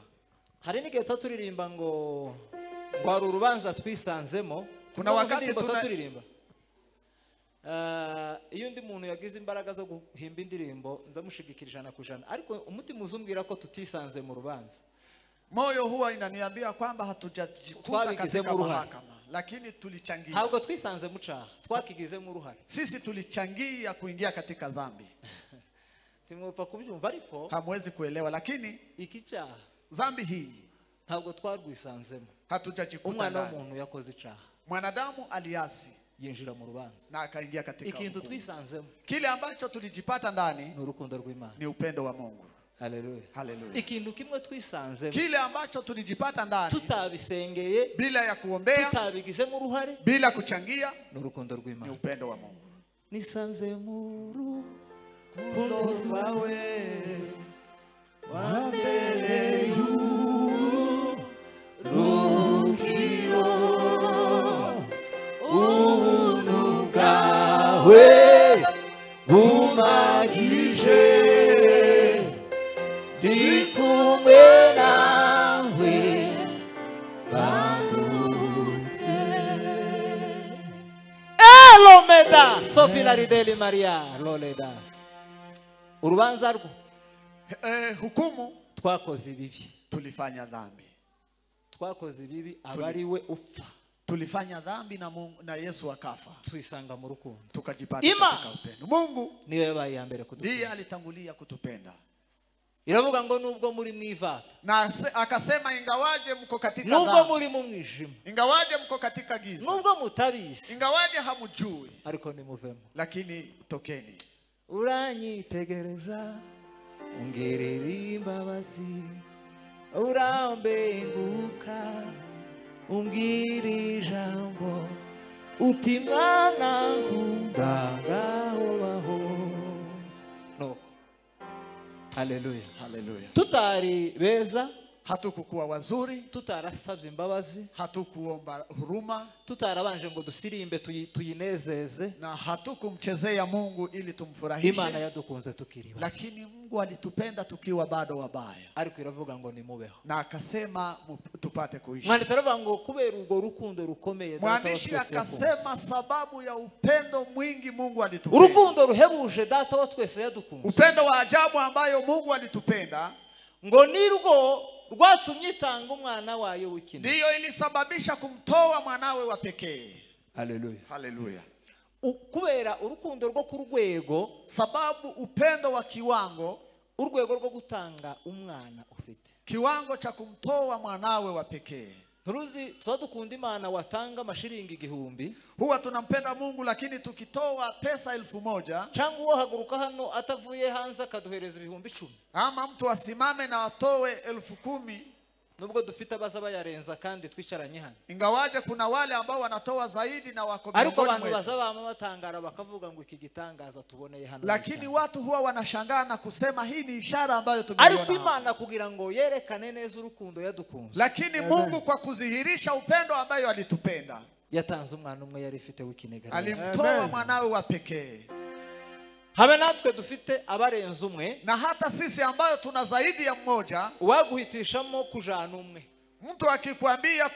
Hari n'igihe turirimba ngo hari urubanza twisanzemo. Kuna wakati turirimba iyo undi muntu yagize imbaraga zo guhimba indirimbo nzamushigikira 100%, ariko umutima uzumbwira ko tutisanze mu rubanza. Moyo huwa inaniambia kwamba hatujajikuta katika mahakama, lakini tulichangia. Ntabwo twisanze mu cyaha, twakigizemo uruhare. Sisi tulichangia kuingia katika dhambi. Timupfa kubyumva ariko hamwezi kuelewa, lakini iki cyaha, dhambi hii ntabwo twarwisanzemo. Hatujajikuta ndani. Umwana w'umuntu yakoze icyaha. Mwanadamu aliasi, yinjira mu rubanza na akaingia katika ikintu twisanzemo. Kile ambacho tulijipata ndani ni urukundo rw'Imana, ni upendo wa Mungu. Haleluya. Haleluya. Ikintu kimwe twisanzemo, kile ambacho tulijipata ndani tutabisengeye, bila ya kuombea, tutabigizemo uruhare, bila kuchangia, ni urukundo rw'Imana, ni upendo wa Mungu. Nisanze mu rukundo rwawe wambere y'urukiro, ubuntu bwawe bumagije, ndi kumwe nawe bandutse. Elomeda Sofia Rideli Maria Loledas. Urubanza rwo hukumu, twakoze ibibi, tulifanya dhambi, twakoze ibibi, abariwe upfa, tulifanya dhambi na Mungu, na Yesu akafa, tuisanga mu rukundo, tukajipata katika upendo. Mungu niwe yabaye ya mbere kutupenda, ndiye alitangulia kutupenda. Iravuga ngo nubwo muri mwivata, na akasema ingawaje mko katika dhambi, nubwo muri mu mwijima, ingawaje mko katika giza, nubwo mutabizi, ingawaje hamujui, ariko nimuvemo, lakini tokeni. Uranyitegereza ungirira imbabazi, urambenguka umbwira ijambo, uti mwana nkunda ngaho baho. No. Haleluya. Haleluya. Tutari beza, hatukukuwa wazuri, tutarasabye imbabazi, hatukuomba huruma, tutarabanje ngo dusirimbe tuyinezeze, na hatukumchezea Mungu ili tumfurahishe. Imana yadukunze tukiriwa, lakini Mungu alitupenda tukiwa bado wabaya, ariko iravuga ngo nimubeho, na akasema tupate kuishi. Mwana taravuga ngo kubera urwo rukundo rukomeye, mwandishi akasema sababu ya upendo mwingi Mungu alitupenda, urukundo ruhebuje data wa twese yadukunze, upendo wa ajabu ambayo Mungu alitupenda, ngo nirwo rwatumye itanga umwana wayo w'ikine, ndiyo ilisababisha kumtoa mwanawe wa pekee. Haleluya. Haleluya. Kubera urukundo rwo ku rwego, sababu upendo wa kiwango, urwego rwo gutanga umwana ufite, kiwango cha kumtoa mwanawe wa pekee. Nturuzi twadukunda Imana watanga amashiringi 1000, huwa tunampenda Mungu, lakini tukitoa pesa 1000, cyangwa uwo haguruka hano atavuye hanze akaduhereza 10,000, ama mtu asimame na atoe 10,000, nubwo dufite abazaba yarenza kandi twicaranye hano, ingawaje kuna wale ambao wanatoa zaidi na wako ariko abantu bazaba batangara bakavuga ngo iki gitangaza tuboneye hano, lakini watu huwa wanashangaa na kusema hii ni ishara ambayo tumeiona. Ariko Imana kugira ngo yerekane neza urukundo yadukunze, lakini Mungu kwa kudhihirisha upendo ambayo alitupenda, yatanze umwana umwe yari ifite w'ikinege, alimtoa mwanawe wa pekee. Habe natwe dufite abarenze umwe, na hata sisi ambayo tuna zaidi ya mmoja, waguhitishamo kujana umwe. Mtu akikwambia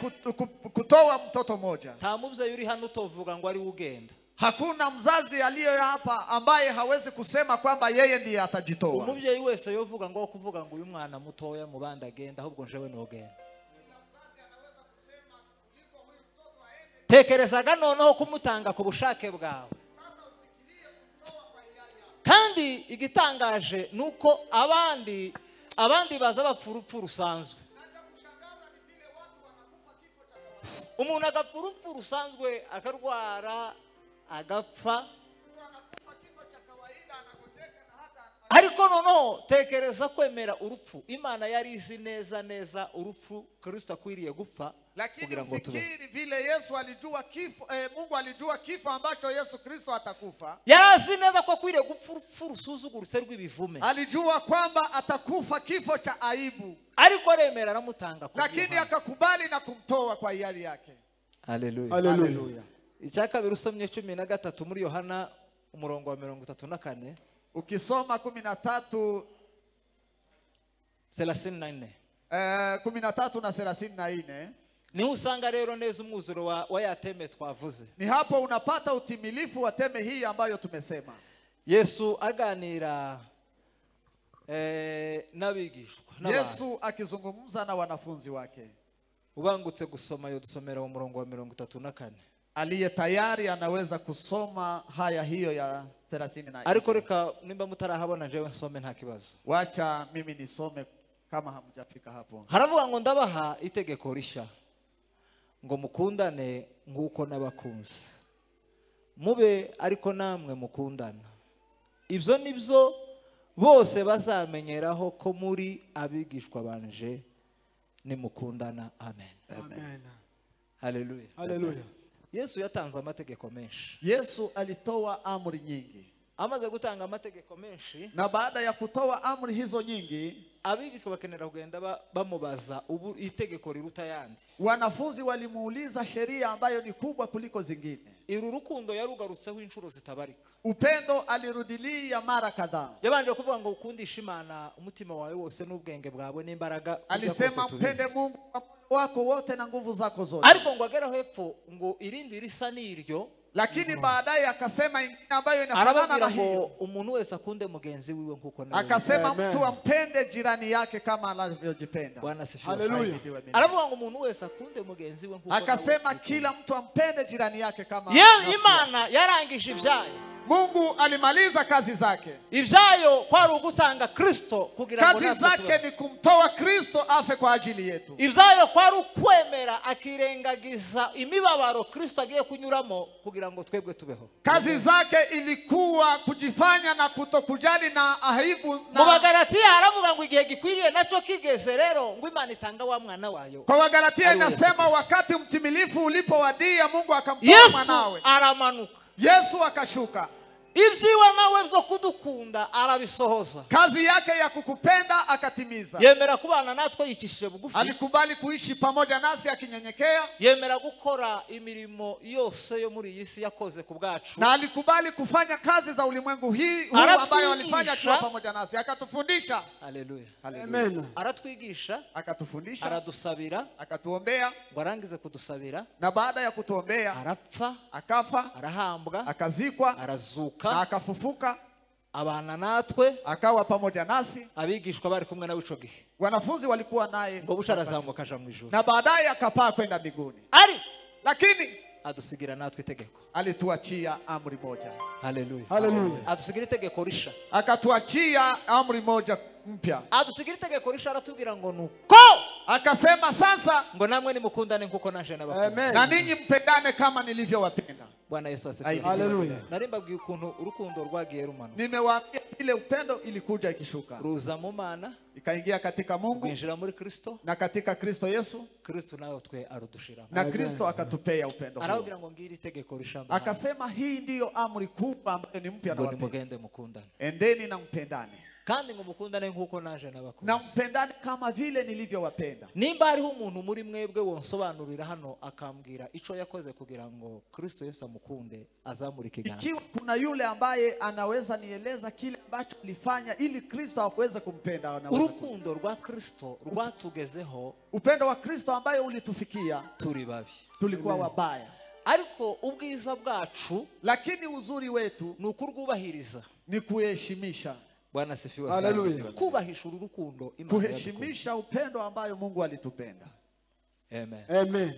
kutoa mtoto mmoja, nta mubyeyi uri hano utovuga ngo ari ugenda. Hakuna mzazi aliyo hapa ambaye hawezi kusema kwamba yeye ndiye atajitoa. Umubyeyi wese yovuga ngo kuvuga ngo uyu mwana mutoya mu bandi agenda, ahubwo njewe nogenda. Tekerezaga noneho kumutanga ku bushake bwawe. Kandi igitangaje nuko abandi baza bapfurupfu rusanzwe. Umuntu agapfurupfu rusanzwe akarwara agapfa, ariko noneho tekereza kwemera urupfu. Imana yari izi neza urupfu Kristo akwiriye gupfa kugira ngo tube. Lakini vile Yesu alijua kifo, Mungu alijua kifo ambacho Yesu Kristo atakufa. Yarazi neza ko akwiriye gupfa urupfu rusuzugurutse rw'ibivume. Alijua kwamba atakufa kifo cha aibu, ariko aremera aramutanga, lakini akakubali na kumtoa kwa hiari yake. Haleluya. Haleluya. Icyakabiri usomye 13 muri Yohana umurongo wa 34. Ukisoma 13 34. 13 na 34, niho usanga rero neza umwuzuro wa yateme twavuze. Ni hapo unapata utimilifu wa teme hii ambayo tumesema. Yesu aganira n'abigishwa. Yesu akizungumza na wanafunzi wake. Ubangutse gusoma yo dusomera mu murongo wa 34. Aliye tayari anaweza kusoma haya hiyo ya 30. Ariko reka nimba mutarahabona jewe nsome nta kibazo. Wacha mimi nisome kama hamjafika hapo. Haravuga ngo ndabaha itegeko risha ngo mukundane nguko nabakunze. Mube ariko namwe mukundana. Ibyo nibyo bose bazamenyeraho ko muri abigishwa banje ni mukundana. Amen. Amen. Hallelujah. Hallelujah. Yesu yatanze amategeko menshi. Yesu alitoa amri nyingi. Amaze gutanga amategeko menshi, na baada ya kutoa amri hizo nyingi, abigishwa bakenera kugenda bamubaza ubu itegeko riruta yandi. Wanafunzi walimuuliza sheria ambayo ni kubwa kuliko zingine. Iru rukundo yarugarutseho inshuro zitabarika. Upendo alirudilia mara kadhaa. Yabanje kuvuga ngo ukundisha Imana umutima wawe wose n'ubwenge bwawe n'imbaraga. Alisema mpende Mungu wako wote na nguvu zako zote. Ariko ngo ageraho hepfo ngo irindi risa n'iryo. Lakini baadaye akasema ingine ambayo inafanana na hiyo. Umuntu wese akunde mugenzi wiwe nkuko nawe. Akasema mtu ampende jirani yake kama anavyojipenda. Bwana sifiwe. Hallelujah. Aravuga ngo umuntu wese akunde mugenzi we nkuko nawe. Akasema kila mtu ampende jirani yake kama Imana yarangije ibyayo. Mungu alimaliza kazi zake. Ibyayo kwari ugutanga Kristo kugira ngo kazi zake ni kumtoa Kristo afe kwa ajili yetu. Ibyayo kwari ukwemera akirengagiza imibabaro Kristo agiye kunyuramo kugira ngo twebwe tubeho. Kazi zake ilikuwa kujifanya na kutokujali na aibu na. Mu Bagalatia haravuga ngo igihe gikwiriye naco kigeze rero ngo Imana itanga wa mwana wayo. Kwa Wagalatia inasema wakati mtimilifu ulipowadia Mungu akamtoa mwanawe. Yesu aramanuka. Yesu akashuka. Ibyiwe nawe byo kudukunda arabisohoza. Kazi yake ya kukupenda akatimiza. Yemera kubana natwe yicishije bugufi. Alikubali kuishi pamoja nasi akinyenyekea. Yemera gukora imirimo yose yo muri yisi yakoze ku bwacu. Na alikubali kufanya kazi za ulimwengu hii ambayo alifanya kwa pamoja nasi. Akatufundisha. Haleluya. Amen. Aratwigisha, akatufundisha, aradusabira, akatuombea, warangize kudusabira. Na baada ya kutuombea arapfa, akafa, arahambwa, akazikwa, arazuka, na akafufuka, abana natwe, akawa pamoja nasi. Abigishwa bari kumwe nawe ico gihe. Wanafunzi walikuwa naye ngo busharazamuka aja mu ijuru. Na baadaye akapaa kwenda mbinguni. Lakini adusigira natwe itegeko. Alituachia amri moja. Haleluya. Haleluya. Adusigira itegeko risha. Akatuachia amri moja mpya. Adusigira itegeko risha aratubwira ngo nuko. Akasema sasa ngo namwe nimukundane nkuko naje nabakunda. Na ninyi mpendane kama nilivyowapenda. Bwana Yesu asifiwe. Haleluya. Narimba ukuntu urukundo rwagiye rumano. Nimewaambia ile upendo ilikuja ikishuka. Ruza mu Mana, ikaingia katika Mungu, kuinjira muri Kristo, na katika Kristo Yesu. Kristo nayo twe arudushiramo. Na Kristo akatupea upendo. Arabwira ngo ngiri itegeko rishamba. Akasema hii ndiyo amri kubwa ambayo ni mpya na wapenda. Mugende mukundane. Endeni na mpendane. Kandi ngo mukundane nkuko naje nabakunda. Na mpendane kama vile nilivyowapenda. Nimba hariho umuntu muri mwebwe wonsobanurira hano akambwira ico yakoze kugira ngo Kristo Yesu amukunde azamurike ganza. Ikiwa kuna yule ambaye anaweza nieleza kile ambacho alifanya ili Kristo aweze kumpenda, urukundo rwa Kristo rwatugezeho, upendo wa Kristo ambaye ulitufikia, turi babi, tulikuwa wabaya, ariko ubwiza bwacu, lakini uzuri wetu nukurwubahiriza, ni kuheshimisha. Bwana sifiwe. Haleluya. Kubahisha urukundo Imana, kuheshimisha upendo ambayo Mungu alitupenda. Amen. Amen.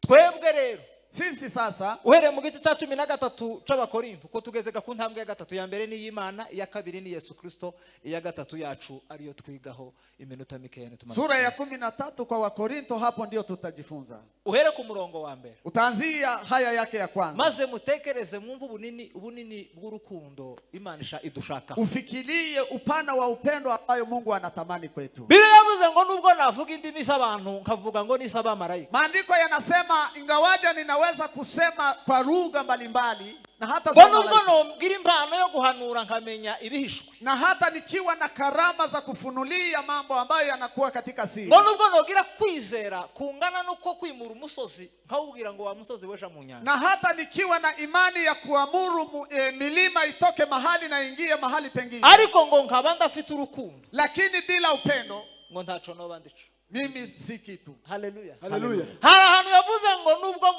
Twebwe rero sisi sasa uhere mu gice cya 13 c'Abakorinto ko tugezega ku ntambwe ya gatatu. Ya mbere ni y'Imana, iya kabiri ni Yesu Kristo, iya gatatu yacu ariyo twigaho iminota mikene tumara. Sura ya 13 kwa Wakorinto, hapo ndio tutajifunza. Uhere ku murongo wa mbere. Utaanzia haya yake ya kwanza. Maze mutekereze mwumva ubunini bw'urukundo Imana idushaka. Ufikirie upana wa upendo ambayo Mungu anatamani kwetu. Biblia yavuze ngo nubwo navuga indimi z'abantu nkavuga ngo ni z'abamarayika. Maandiko yanasema ingawaje ninaweza kusema kwa lugha mbalimbali na hata za malaika. Nubwo ngira impano yo guhanura nkamenya ibihishwe. Na hata nikiwa na karama za kufunulia mambo ambayo yanakuwa katika siri. Nubwo nogira kwizera kungana nuko kwimura umusozi nkawubwira ngo wa musozi weja mu nyanja. Na hata nikiwa na imani ya kuamuru milima itoke mahali na ingie mahali pengine. Ariko ngo nkaba ndafite urukundo, lakini bila upendo ngo ntaco noba ndico. mimi si kitu. Haleluya. Haleluya. Hari ahantu yavuze ngo nubwo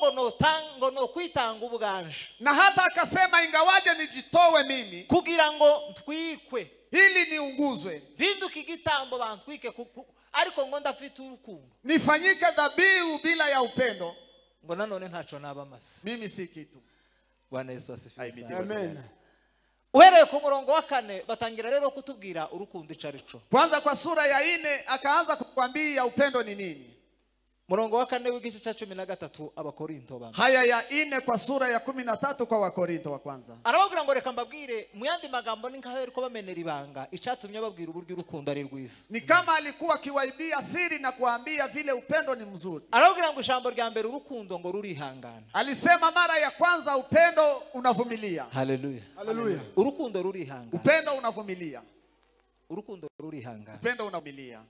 ngo no kwitanga ubuganje, Na hata akasema ingawaje nijitowe mimi kugira ngo ntwikwe, ili niunguzwe, mpinduke igitambo bantwike ariko ngo ndafite urukundo, nifanyike dhabihu bila ya upendo, ngo nanone ntaco nabamaze. mimi si kitu. Bwana Yesu asifiwe sana. Amen. Uhereye ku murongo wa 4 batangira rero kutubwira urukundo icarico. Kwanza kwa sura ya 4 akaanza kukwambia upendo ni nini. Murongo wa 4 w'igice cya 13 Abakorinto bamwe. Haya ya 4 kwa sura ya 13 kwa Wakorinto wa kwanza. Arababwira ngo reka mbabwire mu yandi magambo ni nkaho ariko bamenera ibanga icatumye babwira uburyo urukundo ari rwiza. Ni kama alikuwa akiwaibia siri na kuambia vile upendo ni mzuri. Arababwira ngo ijambo rya mbere urukundo ngo rurihangana. Alisema mara ya kwanza upendo unavumilia. Haleluya. Haleluya. Urukundo rurihangana. Upendo unavumilia. Urukundo rurihangana. Upendo unavumilia.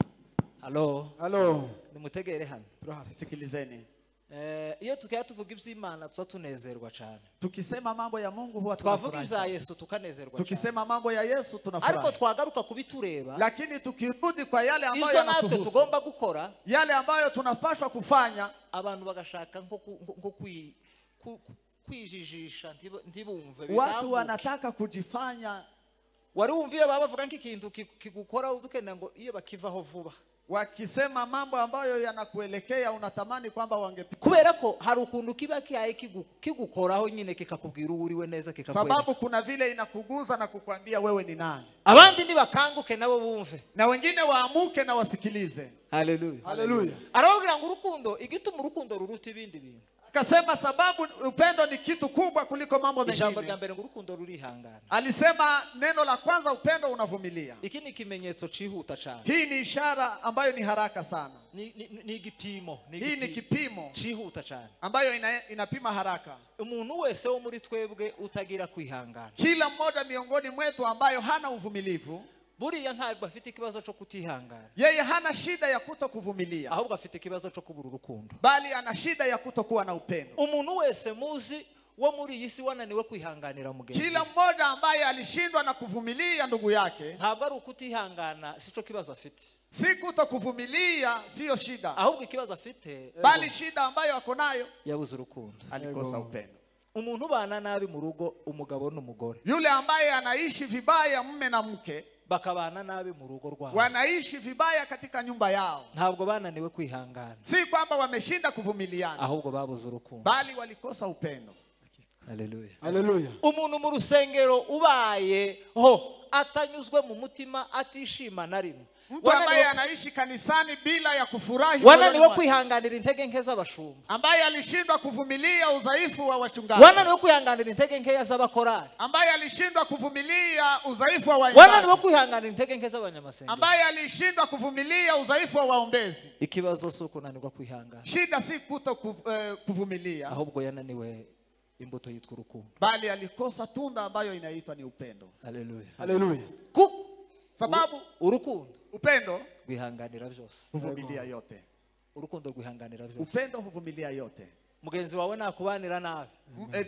Halo. Nimutegere hano. Sikilizeni. Iyo tukiya tuvuga iby'Imana tuza tunezerwa cyane. Tukisema mambo ya Mungu huwa Twavuga tunafurahi. ibya Yesu tukanezerwa cyane. Tukisema mambo ya Yesu tunafurahi. Ariko twagaruka kubitureba, Lakini tukirudi kwa yale ambayo ivyo natwe yanatuhusu, tugomba gukora, yale ambayo tunapaswa kufanya, abantu bagashaka nko kwijijisha ntibumve. watu wanataka kujifanya. Wari wumviye baba bavuga nk'ikintu kigukora udukenda ngo iyo bakivaho vuba. Wakisema mambo ambayo yanakuelekea unatamani kwamba wangepita. Kubera ko hari ukuntu kiba kiyaye kigukoraho nyine kikakubwira uriwe neza kikakwera. Sababu kuna vile inakuguza na kukwambia wewe ni nani. Abandi nibakanguke nabo bumve. Na wengine waamuke na wasikilize. Haleluya. Haleluya. Arababwira ngo urukundo igituma urukundo ruruta ibindi bintu. Akasema sababu upendo ni kitu kubwa kuliko mambo Ijambo mengine. rya mbere ngo urukundo rurihangana. Alisema neno la kwanza upendo unavumilia. Iki ni ikimenyetso cihuta cyane. Hii ni ishara ambayo ni haraka sana. Ni igipimo, Hii ni kipimo cihuta cyane. ambayo inapima haraka. Umuntu wese wo muri twebwe utagira kwihangana, Kila mmoja miongoni mwetu ambayo hana uvumilivu, buriya ntabwo afite ikibazo cyo kutihangana, yeye hana shida ya kutokuvumilia, ahubwo afite ikibazo cyo kubura urukundo. bali ana shida ya kutokuwa na upendo. Umuntu wese muzi wo muri iyi si wananiwe kwihanganira mugenzi, Kila mmoja ambaye alishindwa na kuvumilia ndugu yake, ntabwo ari ukutihangana sico kibazo afite, si kutokuvumilia sio shida, ahubwo ikibazo afite bali shida ambayo ako nayo yabuze urukundo. alikosa upendo. Umuntu bana nabi mu rugo, umugabo n'umugore Yule ambaye anaishi vibaya mume na mke, bakabana nabi mu rugo rwabo, wanaishi vibaya katika nyumba yao, ntabwo bananiwe kwihangana, si kwamba wameshinda kuvumiliana, ahubwo babuze urukundo. bali walikosa upendo. Haleluya. Haleluya. Umuntu mu rusengero ubayeho atanyuzwe mu mutima, atishima na rimwe, Mtu ambaye anaishi kanisani bila ya kufurahi, wananiwe kwihanganira intege nke z'abashumba, ambaye alishindwa kuvumilia udhaifu wa wachungaji, wananiwe kwihanganira intege nke z'abakorari, ambaye alishindwa kuvumilia udhaifu wa waimbaji, wananiwe kwihanganira intege nke z'abanyamasengesho, ambaye alishindwa kuvumilia udhaifu wa waombezi. ikibazo si ukunanirwa kwihangana, Shida si kuvumilia, ahubwo yananiwe imbuto yitwa urukundo. bali alikosa tunda ambayo inaitwa ni upendo. Haleluya. Haleluya. Sababu urukundo upendo rwihanganira byose, huvumilia yote. urukundo rwihanganira byose. Upendo huvumilia yote. Mugenzi wawe nakubanira nabi,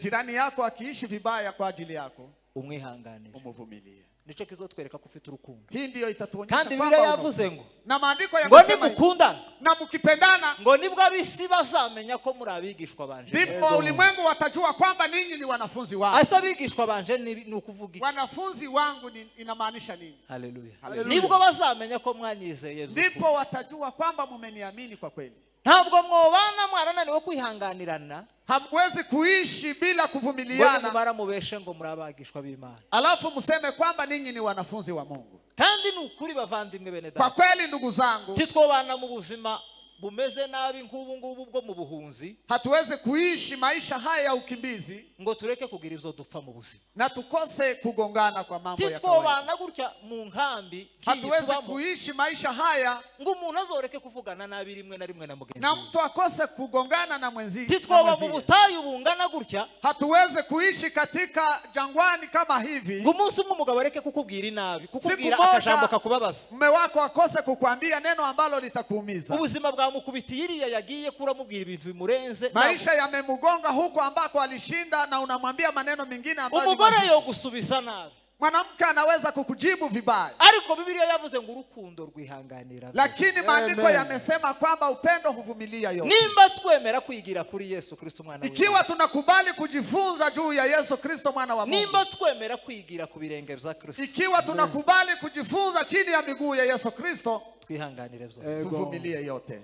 Jirani yako akiishi vibaya kwa ajili yako, umwihanganire, umuvumilie. nico kizotwereka ko ufite urukundo. Hii ndiyo itatuonyesha Kandi kwamba Bibiliya yavuze ngo na maandiko ngo yanasema nimukundana, na mkipendana ngo nibwo ab'isi bazamenya ko muri abigishwa banje. ndipo ulimwengu watajua kwamba ninyi ni wanafunzi wangu. Asa abigishwa banje ni ukuvuga iki? Wanafunzi wangu inamaanisha nini? Haleluya. Haleluya. Nibwo bazamenya ko mwanyizeye by'ukuri. Ndipo watajua kwamba mumeniamini kwa kweli. Ntabwo mwobana mwarananiwe kwihanganirana, Hamwezi kuishi bila ngo kuvumiliana, nimara mubeshe ngo muri abagishwa b'Imana. alafu mseme kwamba ninyi ni wanafunzi wa Mungu. Kandi ni ukuri bavandimwe bene Kwa data, kweli ndugu zangu, titwobana mu buzima bumeze nabi nk'ubu ngubu bwo mu buhunzi, hatuwezi kuishi maisha haya ya ukimbizi ngo tureke kugira ibyo dupfa mu buzima. na tukose kugongana kwa mambo ya kawaida. Titwobana gutya mu nkambi Hatuwezi kiyitubamo, kuishi maisha haya ngo umuntu azoreke kuvugana nabi rimwe na rimwe na mugenzi na we. mtu akose kugongana na mwenzi. Titwoba mu butayu bungana gutya, Hatuwezi kuishi katika jangwani kama hivi, ngo umunsi umwe umugabo areke kukubwira inabi, kukubwira moja akajambo kakubabaza, mume wako akose kukwambia neno ambalo litakuumiza. ubuzima bwamukubitiye iriya yagiye kuramubwira ibintu bimurenze, Maisha yamemugonga huko ambako alishinda na unamwambia maneno mengine ambayo ni umugore mazito. yo gusubisa nabi, Mwanamke anaweza kukujibu vibaya. ariko Bibiliya yavuze ngo urukundo rwihanganira. Lakini maandiko yamesema kwamba upendo huvumilia yote. Nimba twemera kwigira kuri Yesu Kristo mwana w'Imana. Ikiwa tunakubali kujifunza juu ya Yesu Kristo mwana wa Mungu. Nimba twemera kwigira ku birenge bya Kristo. Ikiwa tunakubali kujifunza chini ya miguu ya Yesu Kristo, twihanganire byose. tuvumilie yote.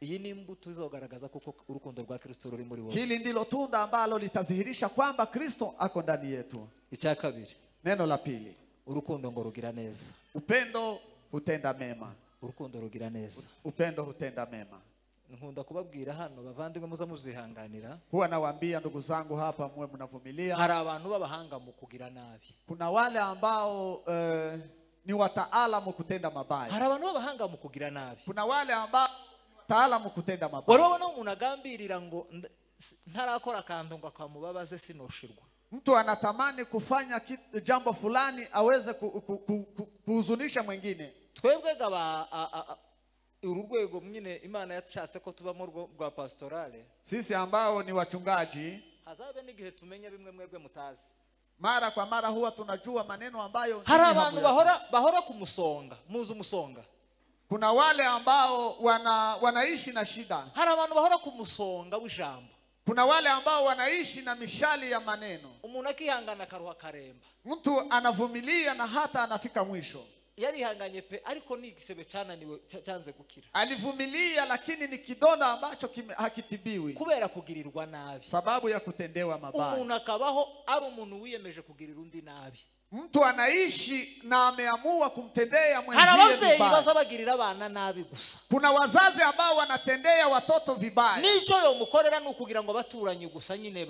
Iyi ni imbuto izogaragaza kuko urukundo rwa Kristo ruri muri wowe. Hili ndilo tunda ambalo litadhihirisha kwamba Kristo ako ndani yetu. Icya kabiri, Neno la pili, urukundo ngo rugira neza. upendo hutenda mema. Urukundo rugira neza. Upendo hutenda mema. Nkunda kubabwira hano bavandimwe muza muzihanganira. Huwa nawaambia ndugu zangu hapa muwe mnavumilia. Hari abantu babahanga mu kugira nabi. Kuna wale ambao ni wataalamu kutenda mabaya. Hari abantu babahanga mu kugira nabi. Kuna wale ambao wataalamu kutenda mabaya. Warabona umuntu agambirira ngo ntarakora akantu ngo akamubabaze sinoshirwa. Mtu anatamani kufanya jambo fulani aweze kuhuzunisha mwingine. Twebwe urugwego nyine Imana yachatse ko tubamo rwa pastorale. Sisi ambao ni wachungaji, hazabe n'igihe tumenya bimwe mwebwe mutazi. Mara kwa mara huwa tunajua maneno ambayo hari abantu bahora kumusonga. Muzi umusonga? Kuna wale ambao wanaishi na shida. Hari abantu bahora kumusonga w'ijambo. Kuna wale ambao wanaishi na mishali ya maneno. Umuntu akihangana karuha karemba. Mtu anavumilia na hata anafika mwisho. Yarihanganye pe ariko ni igisebe cyananiwe cyanze gukira. Alivumilia lakini ni kidonda ambacho hakitibiwi. Kubera kugirirwa nabi. Sababu ya kutendewa mabaya. Umuntu akabaho ari umuntu wiyemeje kugirira undi nabi. Mtu anaishi na ameamua kumtendea mwenzie vibaya. Hari abavyeyi bazabagirira abana nabi gusa. Kuna wazazi ambao wanatendea watoto vibaya. Nico yo mukorera nukugira ngo baturanye gusa nyine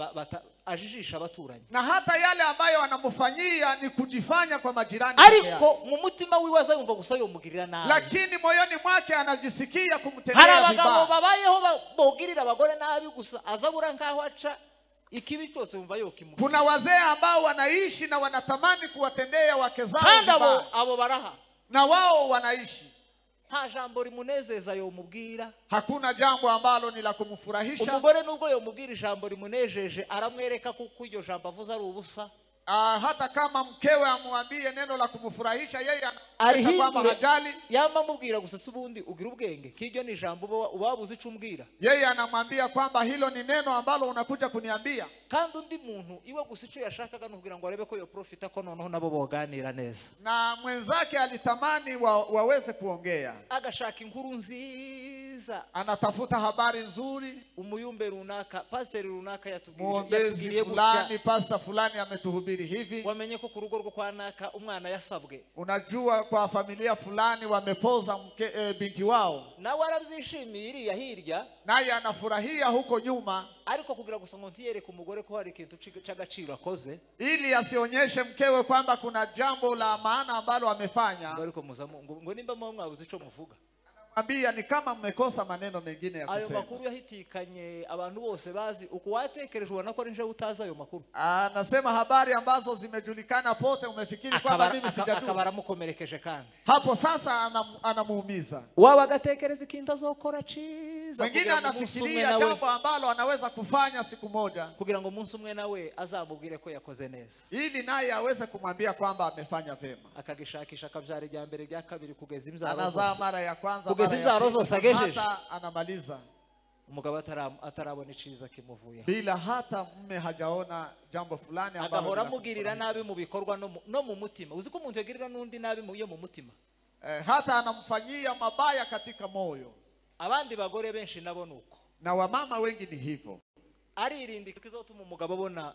ajijisha baturanye. Na hata yale ambayo wanamufanyia ni kujifanya kwa majirani. Ariko mu mutima wiwaza yumva gusa yo mugirira nabi. Lakini moyoni mwake anajisikia kumtendea vibaya. Hari abagabo babayeho bogirira abagore nabi gusa azabura nkaho aca ikibi cyose umva yokimugira. Kuna wazee ambao wanaishi na wanatamani kuwatendea wake zao vibaya. Abo baraha. Na wao wanaishi. Nta jambo rimunezeza yo mubwira. Hakuna jambo ambalo ni la kumfurahisha. Umugore nubwo yo mubwira jambo rimunejeje aramwereka kuko iryo jambo avuza ari ubusa. Hata kama mkewe amwambie neno la kumfurahisha yeye anaisha kwamba hajali. Yamba mubwira gusa subundi ugira ubwenge kiryo ni jambo ubabuze icumbwira. Yeye anamwambia kwamba hilo ni neno ambalo unakuja kuniambia. Kandi undi muntu iwe gusa ico yashakaga no kugira ngo arebe ko yo profita ko noneho nabo boganira neza. Na mwenzake alitamani waweze kuongea. Agashaka inkuru nziza. Anatafuta habari nzuri. Umuyumbe runaka, pastor runaka yatubwiye fulani, pastor fulani ametuhubiri hivi. Wamenye ko ku rugo rwo kwa naka umwana yasabwe. Unajua kwa familia fulani wamepoza binti wao. Na warabyishimiye hirya. Naye anafurahia huko nyuma. Ariko kugira gusa ngo ntiyereke umugore ko hari ikintu cy'agaciro akoze. Ili asionyeshe mkewe kwamba kuna jambo la maana ambalo amefanya. Ariko ngo nimba mwabuze ico muvuga. Ambia ni kama mmekosa maneno mengine ya kusema. Ayo makuru yahitikanye abantu bose bazi ukuwatekereje ubona ko rinje utaza ayo makuru. Anasema habari ambazo zimejulikana pote umefikiri kwamba mimi sijajua. Akabara mukomerekeje kandi. Hapo sasa anamuumiza. Waba gatekereza ikintu azokora ciza. Wengine anafikiria jambo ambalo anaweza kufanya siku moja. Kugira ngo umunsi umwe nawe azamubwire ko yakoze neza. Ili naye aweze kumwambia kwamba amefanya vema. Akagishakisha kabyara rya mbere rya kabiri kugeza imzaro zose. Anazaa mara ya kwanza. Hata anamaliza. Umugabo atarabona iciza kimuvuye. Bila hata mume hajaona jambo fulani ambalo agahora mugirira nabi mu bikorwa no mu mutima. Uziko umuntu yagirira nundi nabi mu mutima. Hata anamfanyia mabaya katika moyo. Abandi bagore benshi nabo nuko. Na wamama wengi ni hivyo. Aririndi kizotuma umugabo abona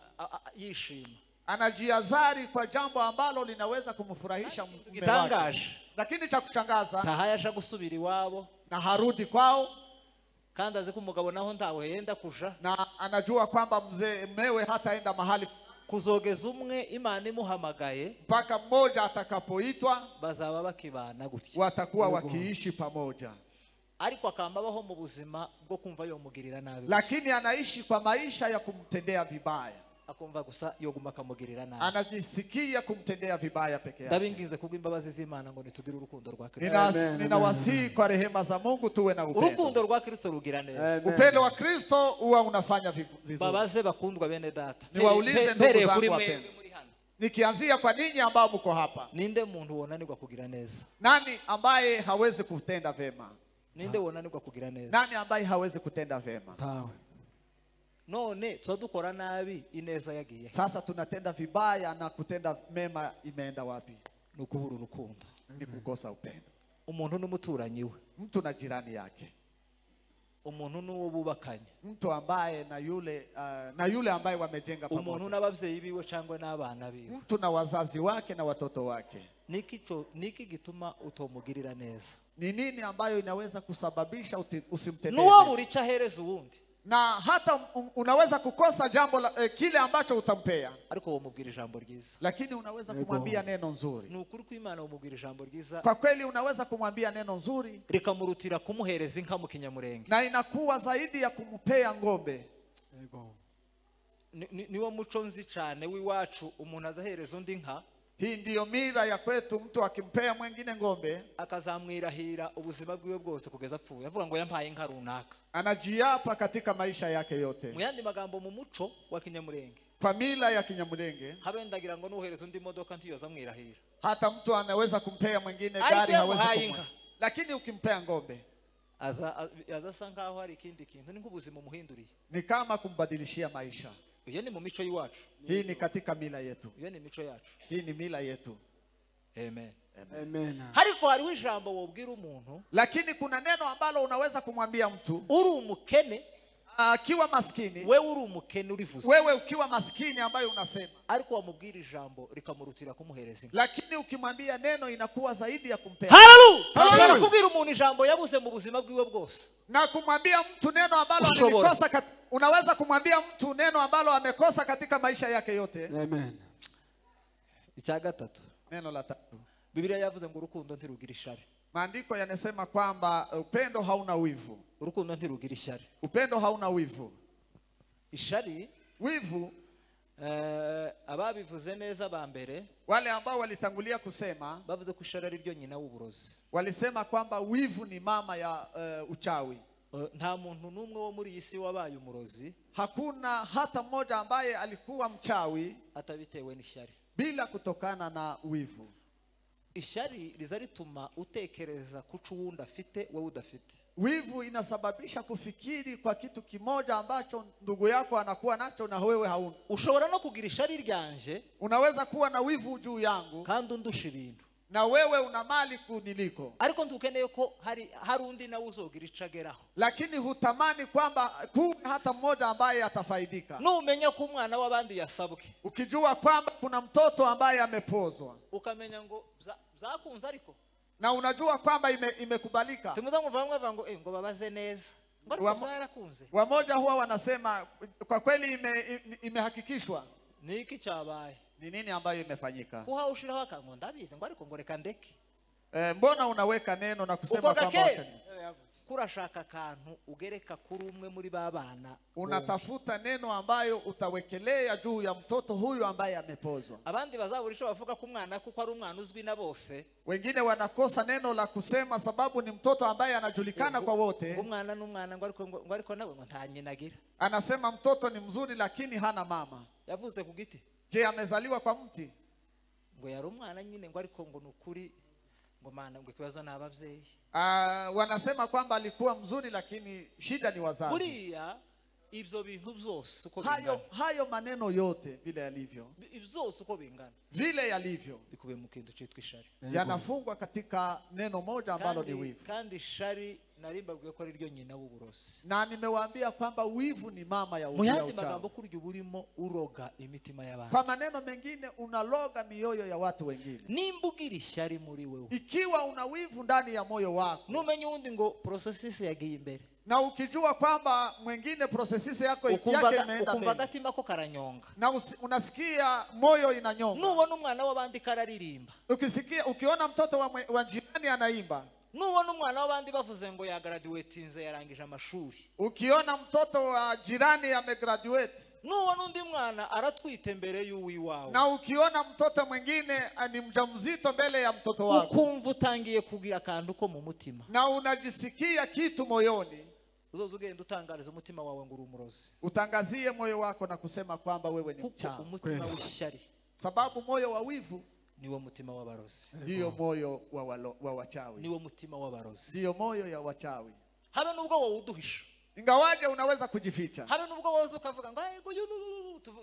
yishima. Anajiazari kwa jambo ambalo linaweza kumfurahisha mume wake. Lakini cha kushangaza tahayasha gusubira iwabo na harudi kwao. Kandi azi ko umugabo naho ndawe yenda kuja. Na anajua kwamba mmewe hataenda mahali. Kuzogeza umwe Imana imuhamagaye mpaka mmoja atakapoitwa bazaba bakibana gutya. Watakuwa wakiishi pamoja. Ariko akambabaho mu buzima bwo kumva yo mugirira nabi. Lakini anaishi kwa maisha ya kumtendea vibaya. Akumva gusa yoguma kamugirira nabi. Anajisikia kumtendea vibaya peke yake. Ndabinginze kubwo imbabazi z'Imana ngo nitugire urukundo rwa Kristo. Ninawasihi kwa rehema za Mungu tuwe na upendo. Urukundo rwa Kristo rugira neza. Upendo wa Kristo huwa unafanya vizuri. Babaze bakundwa bene data. Niwaulize ndugu zangu wapendwa. Nikianzia kwa ninyi ambao mko hapa. Ninde muntu wonanirwa kugira neza? Nani ambaye hawezi kutenda vema? Ninde wonanirwa kugira neza? Nani ambaye hawezi kutenda vema? Tawe. None tudukora nabi ineza yagiye. Sasa tunatenda vibaya na kutenda mema imeenda wapi? Nukubura urukundo. Ni kukosa upendo. Umuntu n'umuturanyi we. Mtu na jirani yake. Umuntu n'uwo bubakanye. Mtu ambaye na yule ambaye wamejenga pamoja. Umuntu n'abavyeyi biwe cyangwa n'abana biwe. Mtu na wazazi wake na watoto wake. Niki gituma utomugirira neza? Ni nini ambayo inaweza kusababisha usimtendee? Nuwo burica hereza uwundi. Na hata unaweza kukosa jambo kile ambacho utampea. Ariko wo mubwira ijambo ryiza. Lakini unaweza kumwambia neno nzuri. Nukuri ko Imana wo mubwira ijambo ryiza. Kwa kweli unaweza kumwambia neno nzuri. Rikamurutira kumuhereza inka mu kinyamurenge. Na inakuwa zaidi ya kumpea ngombe. Yego. Niwo muco nzi cyane w'iwacu umuntu azahereza undi nka. Hii ndiyo mira ya kwetu, mtu akimpea mwingine ngombe akazamwirahira ubuzima bwiwe bwose kugeza apfuye avuga ngo yampaye inka runaka. Anajiapa katika maisha yake yote. Muyandi magambo mu muco wa kinyamurenge, familia ya Kinyamurenge, habendagira ngo nuhereza undi modoka ntiyoza mwirahira. Hata mtu anaweza kumpea mwingine gari hawezi kumpa. Lakini ukimpea ngombe aza sangaho hari ikindi kintu ni nk'ubuzima muhinduriye. Ni kama kumbadilishia maisha. Iyo ni mu mico yiwacu. Hii ni katika mila yetu. Iyo ni mico yacu. Hii ni mila yetu. Amen. Amen. Hariko hariho ijambo wobwira umuntu. Lakini kuna neno ambalo unaweza kumwambia mtu. Uri umukene. Akiwa maskini. Wewe uri umukene urivuze. Wewe ukiwa maskini ambayo unasema. Ariko wamubwira ijambo rikamurutira kumuhereza. Lakini ukimwambia neno inakuwa zaidi ya kumpea. Hallelujah. Kubwira umuntu ijambo yabuze mu buzima bwiwe bwose. Na kumwambia mtu neno ambalo alikosa unaweza kumwambia mtu neno ambalo amekosa katika maisha yake yote. Amen. Icya gatatu. Neno la tatu. Biblia yavuze ngo urukundo ntirugira ishari. Maandiko yanasema kwamba upendo hauna wivu. Urukundo ntirugira ishari. Upendo hauna wivu. Ishari, wivu, ababivuze neza ba mbere, wale ambao walitangulia kusema, bavuze ko ishari ari ryo nyina w'uburozi. Walisema kwamba wivu ni mama ya uchawi. Nta muntu numwe wo muri isi wabaye umurozi. Hakuna hata mmoja ambaye alikuwa mchawi atabitewe n'ishari. Bila kutokana na wivu. Ishari riza rituma utekereza kuco uwundi afite wowe udafite. Wivu inasababisha kufikiri kwa kitu kimoja ambacho ndugu yako anakuwa nacho na wewe hauna. Ushobora no kugira ishari ryanje. Unaweza kuwa na wivu juu yangu. Kandi undusha ibintu. Na wewe una mali kuniliko. Ariko ntukeneye ko hari undi na uzogira icageraho. Lakini hutamani kwamba kuna hata mmoja ambaye atafaidika. Numenya ko umwana w'abandi yasabwe. Ukijua kwamba kuna mtoto ambaye amepozwa. Ukamenya ngo zakunze ariko. Na unajua kwamba imekubalika. Tumuza ngo bamwe ngo ngo babaze neza. Wamoja huwa wanasema kwa kweli imehakikishwa. Niki cyabaye? Ni nini ambayo imefanyika? Kuha ushiraho akango ndabize ngo ariko ngo reka ndeke. Mbona unaweka neno na kusema kwamba kurashaka kantu ugereka kuri umwe muri babana? Unatafuta neno ambayo utawekelea juu ya mtoto huyu ambaye amepozwa. Abandi bazaburisha bavuga ko umwana kuko ari umwana uzwi na bose. Wengine wanakosa neno la kusema sababu ni mtoto ambaye anajulikana kwa wote. Umwana n'umwana ngo ariko nawe ngo nta nyina agira. Anasema mtoto ni mzuri lakini hana mama. Yavuze ku giti. Je, amezaliwa kwa mti? Ngo yari umwana nyine ngo ariko ngo nukuri ngo mana ngo kibazo n'abavyeyi. Wanasema kwamba alikuwa mzuri lakini shida ni wazazi. Buriya ibyo bintu byose uko bingana. Hayo maneno yote vile yalivyo. Byose uko bingana. Vile yalivyo. Bikubiye mu kintu cyitwa ishari. Yanafungwa katika neno moja ambalo ni wivu. Kandi ishari narimbabwiye ko ari ryo nyina w'uburozi. Na nimewaambia kwamba wivu ni mama ya uchawi. Muyandi magambo kuryo burimo uroga imitima y'abantu. Kwa maneno mengine unaloga mioyo ya watu wengine. Nimbugira ishari muri wewe. Ikiwa una wivu ndani ya moyo wako. Numenye undi ngo processes yagiye imbere. Na ukijua kwamba mwingine processes yako yake imeenda mbele. Ukumva gatima ko karanyonga. Na unasikia moyo inanyonga. Nubona umwana w'abandi kararirimba. Ukiona mtoto wa jirani anaimba. Nubona umwana w'abandi bavuze ngo ya graduatinze yarangije amashuri. Ukiona mtoto wa jirani amegraduate. Nubona undi mwana aratwite mbere y'uwiwawe. Na ukiona mtoto mwingine ni mjamzito mbele ya mtoto wako. Ukumva utangiye kugira kantu ko mu mutima. Na unajisikia kitu moyoni. Uzoza ugenda utangariza umutima wawe ngo uri umurozi. Utangazie moyo wako na kusema kwamba wewe ni mchawi. Umutima w'ishyari. Sababu moyo wa wivu niwo mutima w'abarozi. ndio moyo wa wachawi. Niwo mutima w'abarozi. Ndio moyo ya wachawi. Habe nubwo wowe uduhisha. Ingawaje unaweza kujificha. Habe nubwo wowe ukavuga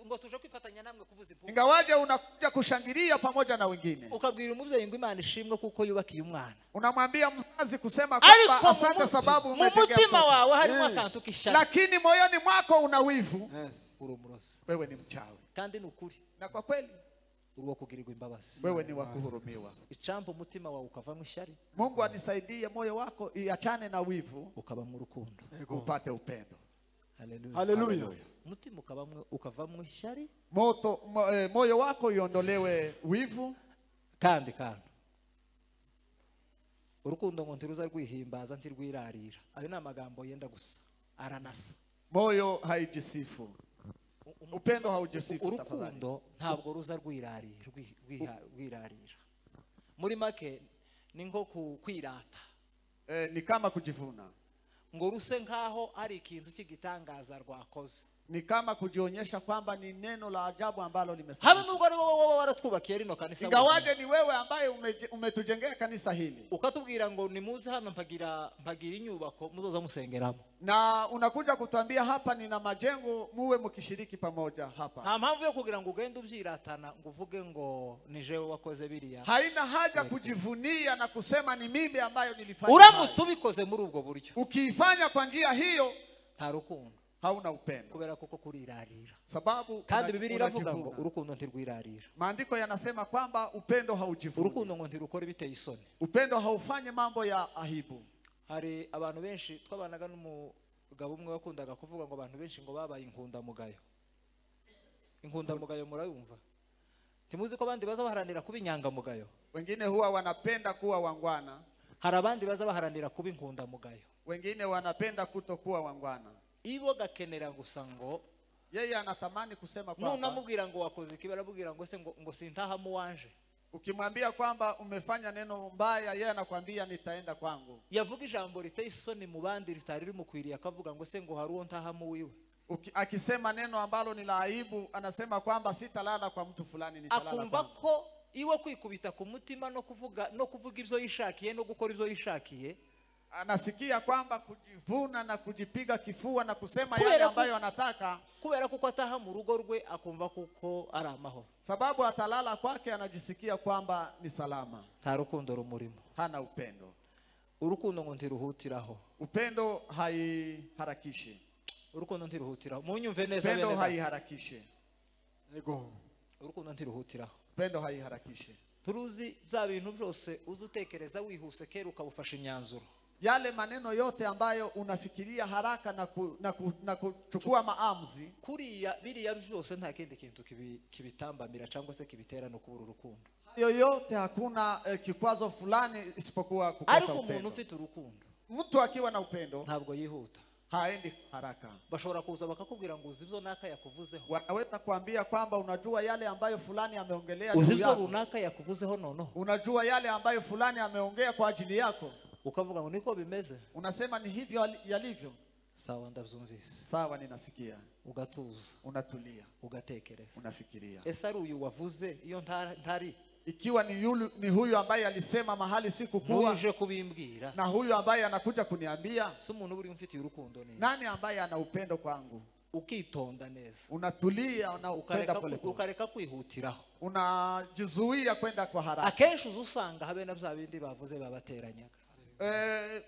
ngo tuje kwifatanya namwe kuvuza impundu. Ingawaje unakuja kushangilia pamoja na wengine. Ukabwira umubyeyi ngo Imana ishimwe kuko yubakiye umwana. Unamwambia mzazi kusema kwamba asante sababu umejengea mutima wawe harimo akantu kishaka. Lakini moyoni mwako una wivu. Uri umurozi. Wewe ni mchawi. Kandi nukuri. Na kwa kweli uruwo kugirirwa imbabazi. Wewe ni wa kuhurumiwa. Icambo umutima wawe ukavamo ishari. Mungu anisaidie moyo wako iachane na wivu ukaba mu rukundo. Upate upendo. Haleluya. Haleluya. Mutima ukavamo ishari. Moyo wako iondolewe wivu. Kandi urukundo ngo ntiruza rwihimbaza ntirwirarira. Ayo ni amagambo yenda gusa aranasa. Moyo haijisifu. Upendo haujisifu. Urukundo ntabwo ruza rwirarira. Muri make ni nko kwirata. Ni kama kujivuna. Ngo ruse nkaho ari ikintu cy'igitangaza rwakoze. Ni kama kujionyesha kwamba ni neno la ajabu ambalo limefanyika. Habe nubwo ari wowe waratwubakiye rino kanisa. Ingawaje ni wewe ambaye umetujengea kanisa hili. Ukatubwira ngo nimuze hano mpagira inyubako muzoza musengeramo. Na unakuja kutuambia hapa nina majengo muwe mkishiriki pamoja hapa. Nta mpamvu yo kugira ngo ugende ubyiratana ngo uvuge ngo ni jewe wakoze biriya. Haina haja kujivunia na kusema ni mimi ambayo nilifanya. Uramutse ubikoze muri ubwo buryo. Ukifanya kwa njia hiyo nta rukundo. Hauna upendo. Kubera kuko kurirarira. Sababu kandi Biblia iravuga ngo urukundo ntirwirarira. Maandiko yanasema kwamba upendo haujivuni. Urukundo ngo ntirukora biteye isoni. Upendo haufanye mambo ya aibu. Hari abantu benshi twabanaga n'umugabo umwe wakundaga kuvuga ngo abantu benshi ngo babaye inkundamugayo. Inkundamugayo murayumva? Timuzi ko abandi baza baharanira kuba inyangamugayo. Wengine huwa wanapenda kuwa wangwana. Hari abandi baza baharanira kuba inkundamugayo. Wengine wanapenda kutokuwa wangwana. Ibo gakenera gusa ngo yeye anatamani kusema kwamba unamubwira ngo wakoze kibarabwira ngo se ngo sintaha mu wanje. Ukimwambia kwamba umefanya neno mbaya yeye anakuambia nitaenda kwangu. Yavuga ijambo riteye isoni mu bandi ritari rimukwiriye akavuga ngo se ngo hari uwo ntaha mu wiwe. Akisema neno ambalo ni la aibu anasema kwamba sitalala kwa mtu fulani nitalala kwangu. Akumva ko iwe kwikubita ku mutima no kuvuga ibyo yishakiye no gukora ibyo yishakiye. Anasikia kwamba kujivuna na kujipiga kifua na kusema yale ambayo anataka. Kubera kuko ataha mu rugo rwe akumva kuko ari amahoro. Sababu atalala kwake anajisikia kwamba ni salama. Nta rukundo rumurimo. Hana upendo. Urukundo ngo ntiruhutiraho. Upendo haiharakishi. Urukundo ntiruhutiraho. Munyumve neza bene. Upendo haiharakishi. Ego. Urukundo ntiruhutiraho. Upendo haiharakishi. Turuzi bya bintu byose uzutekereza wihuse kera ukabufasha imyanzuro. Yale maneno yote ambayo unafikiria haraka na kuchukua maamuzi. Kuriya biriya byose nta kindi kintu kibitambamira cyangwa se kibitera no kubura urukundo. Yoyote hakuna kikwazo fulani isipokuwa kukosa upendo. Ariko umuntu ufite urukundo. Mtu akiwa na upendo ntabwo yihuta. Haendi haraka. Bashobora kuza bakakubwira ngo uzi ibyo naka yakuvuzeho. Wanaweza kuambia kwamba unajua yale ambayo fulani ameongelea juu yako. Uzi ibyo naka yakuvuzeho nono. Unajua yale ambayo fulani ameongea kwa ajili yako. Ukavuga ngo niko bimeze. Unasema ni hivyo yalivyo. Sawa ndabyumvise. Sawa ninasikia. Ugatuza. Unatulia. Ugatekereza. Unafikiria. Ese ari uyu wavuze iyo ntari. Ikiwa ni huyu ambaye alisema mahali sikukuwa. Uje kubimbwira. Na huyu ambaye anakuja kuniambia. Si umuntu uri mfitiye urukundo ni. Nani ambaye ana upendo kwangu? Ukitonda neza. Unatulia na ukenda pole pole. Ukareka kwihutiraho. Unajizuia kwenda kwa haraka. Akenshi uzusanga habe na bya bindi bavuze babateranyaga.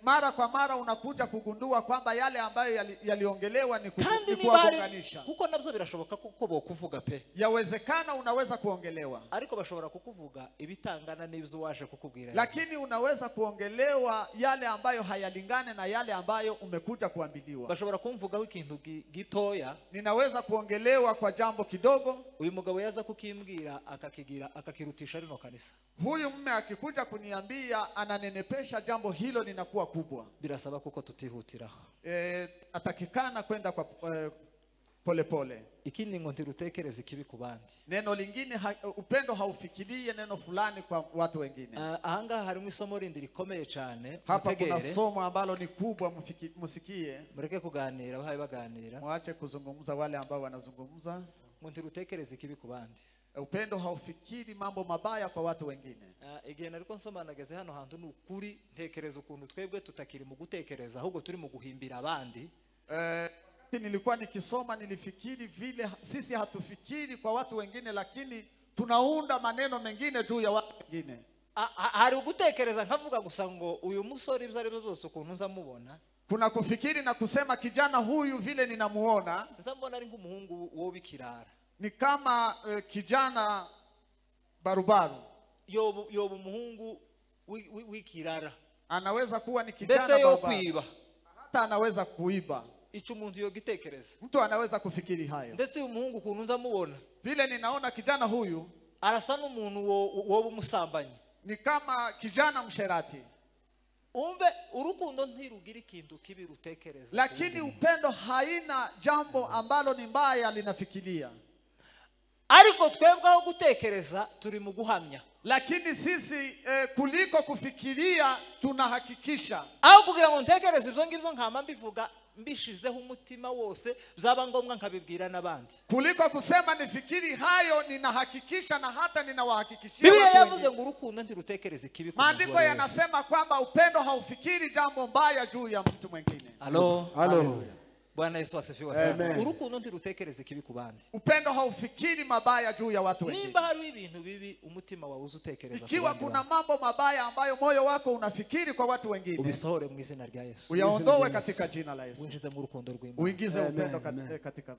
Mara kwa mara unakuja kugundua kwamba yale ambayo yaliongelewa ni kuunganisha. Kuko nabyo birashoboka kuko bo kuvuga pe. Yawezekana unaweza kuongelewa. Ariko bashobora kukuvuga ibitangana n'ibyo waje kukubwira. Lakini unaweza kuongelewa yale ambayo hayalingane na yale ambayo umekuja kuambiliwa. Bashobora kumvugaho ikintu gitoya. Ninaweza kuongelewa kwa jambo kidogo. Uyu mugabo yaza kukimbwira akakirutisha rino kanisa. Huyu mume akikuja kuniambia ananenepesha jambo hilo linakuwa kubwa. Birasaba kuko tutihutiraho. Atakikana kwenda kwa pole pole. Ikindi ngo ntirutekereze kibi kubandi. Neno lingine upendo haufikirie neno fulani kwa watu wengine. Ahanga harimo isomo rindi rikomeye cyane. Hapa kuna somo ambalo ni kubwa musikie. Mureke kuganira bahaye baganira. Muache kuzungumza wale ambao wanazungumza. Ngo ntirutekereze kibi kubandi. Upendo haufikiri mambo mabaya kwa watu wengine. Igihe nariko nsoma nageze hano hantu ni ukuri ntekereza ukuntu twebwe tutakiri mu gutekereza ahubwo turi mu guhimbira abandi. Nilikuwa nikisoma nilifikiri vile sisi hatufikiri kwa watu wengine lakini tunaunda maneno mengine juu ya watu wengine. Hari ugutekereza nkavuga gusa ngo uyu musore ibyo ari byo zose ukuntu nzamubona. Kuna kufikiri na kusema kijana huyu vile ninamuona nzambona ari nk'umuhungu wo bikirara. Ni kama kijana barubaru. Yobu umuhungu wikirara. Anaweza kuwa ni kijana barubaru. Hata anaweza kuiba. Icyo umuntu yo gitekereza. Mtu anaweza kufikiri hayo. Ndetse uyu muhungu ukuntu nzamubona. Vile ninaona kijana huyu arasa n'umuntu wo umusambanyi. Ni kama kijana msherati. Umbe urukundo ntirugira ikintu kibi rutekereza. Lakini upendo haina jambo ambalo ni mbaya linafikiria. Ariko twebwe aho gutekereza turi mu guhamya. Lakini sisi kuliko kufikiria tunahakikisha. Aho kugira ngo ntekereze ibyo ngibyo nkama mbivuga mbishizeho umutima wose byaba ngombwa nkabibwira nabandi. Kuliko kusema nifikiri hayo ninahakikisha na hata ninawahakikishia. Biblia yavuze ngo urukundo ntirutekereze kibi. Maandiko yanasema kwamba upendo haufikiri jambo mbaya juu ya mtu mwingine. Halo. Bwana Yesu asifiwe sana. Urukundo ntirutekereze kibi kubandi. Upendo haufikiri mabaya juu ya watu wengine. Nimba hari ibintu bibi umutima wawe uzutekereza. Ikiwa kuna mambo mabaya ambayo moyo wako unafikiri kwa watu wengine, ubisohore mu izina rya Yesu. Uyaondoe katika jina la Yesu. Uingize mu rukundo rw'Imana. Uingize upendo katika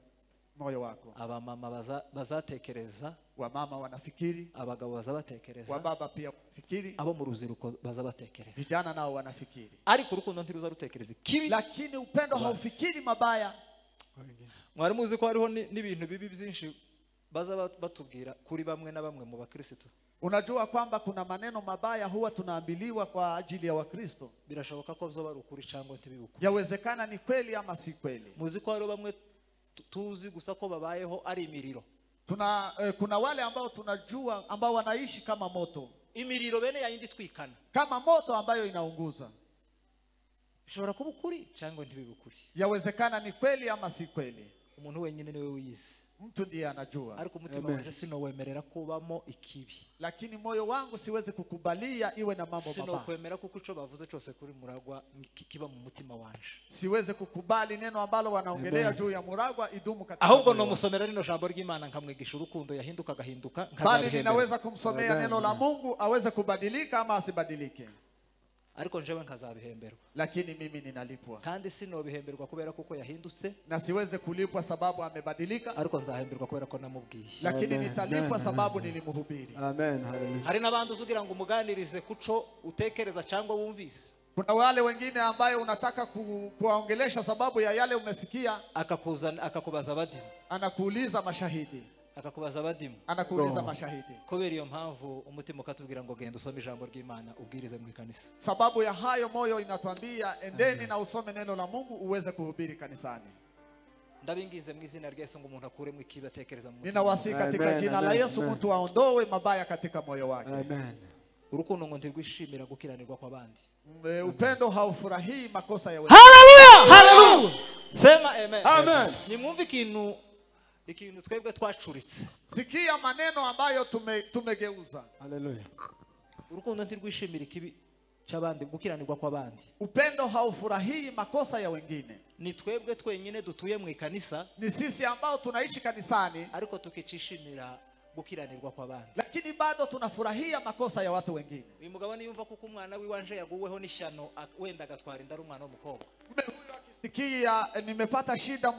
moyo wako. Abamama bazatekereza, wamama wanafikiri, abagabo bazabatekereza, wababa pia wafikiri, abo mu ruziruko bazabatekereza, vijana nao wanafikiri. Ariko urukundo ntiruza rutekereza kibi. Lakini upendo haufikiri mabaya. Mwari muzi ko hariho n'ibintu bibi byinshi baza batubwira kuri bamwe na bamwe mu bakristo. Unajua kwamba kuna maneno mabaya huwa tunaambiliwa kwa ajili ya Wakristo. Birashoboka ko byo bari ukuri cyangwa ntibibukuri. Yawezekana ni kweli ama si kweli. Muzi ko hariho bamwe tuzi gusa ko babayeho ari imiriro. Kuna wale ambao tunajua ambao wanaishi kama moto. Imiriro bene yindi twikana. Kama moto ambayo inaunguza. Bishobora kuba ukuri cyangwa ntibibukuri. Yawezekana ni kweli ama si kweli. Umuntu wenyine niwe wiyizi. Mtu ndiye anajua. Ariko umutima wanjye sinowemerera kubamo ikibi. Lakini moyo wangu siwezi kukubalia iwe na mambo mabaya. Sinokwemera kuko ico bavuze cyose kuri Muragwa kiba mu mutima wanje. Siwezi kukubali neno ambalo wanaongelea juu ya Muragwa idumu katika. Ahubwo no musomera rino jambo ry'Imana nkamwigisha urukundo yahinduka gahinduka. Bali ninaweza kumsomea neno la Mungu aweze kubadilika ama asibadilike. Ariko njewe nkazabihemberwa. Lakini mimi ninalipwa. Kandi sinobihemberwa kubera kuko yahindutse. Na siweze kulipwa sababu amebadilika. Ariko nzahemberwa kubera ko namubwiye. Lakini nitalipwa sababu nilimhubiri. Amen. Hallelujah. Hari nabandi uzugira ngo umuganirize kuco utekereza cyangwa wumvise. Kuna wale wengine ambayo unataka kuwaongelesha sababu ya yale umesikia. Akakubaza abadimu. Anakuuliza mashahidi. Akakubaza abadimu. Anakuuliza mashahidi. Kubera iyo mpamvu umutima ukatubwira ngo genda usome ijambo ry'Imana ubwirize mu kanisa. Sababu ya hayo moyo inatuambia endeni na usome neno la Mungu uweze kuhubiri kanisani. Ndabingize mu izina rya Yesu ngo umuntu akuremo ikibi atekereza mu mutima. Ninawasi katika jina la Yesu mtu aondoe mabaya katika moyo wake. Amen. Urukundo ngo ntirwishimira gukiranirwa kw'abandi. Upendo haufurahii makosa ya wengine. Hallelujah! Hallelujah! Sema amen. Amen. Nimwumve ikintu twebwe twacuritse. Sikia maneno ambayo tumegeuza. Hallelujah. Urukundo ntirwishimira ikibi cy'abandi gukiranirwa kw'abandi. Upendo haufurahii makosa ya wengine. Ni twebwe twenyine dutuye mu kanisa. Ni sisi ambao tunaishi kanisani. Ariko tukicishimira gukiranirwa kw'abandi. Lakini bado tunafurahia makosa ya watu wengine. Uyu mugabo niyumva kuko umwana wiwanje yaguweho n'ishyano wenda agatwara inda umwana w'umukobwa. Sikia nimepata shida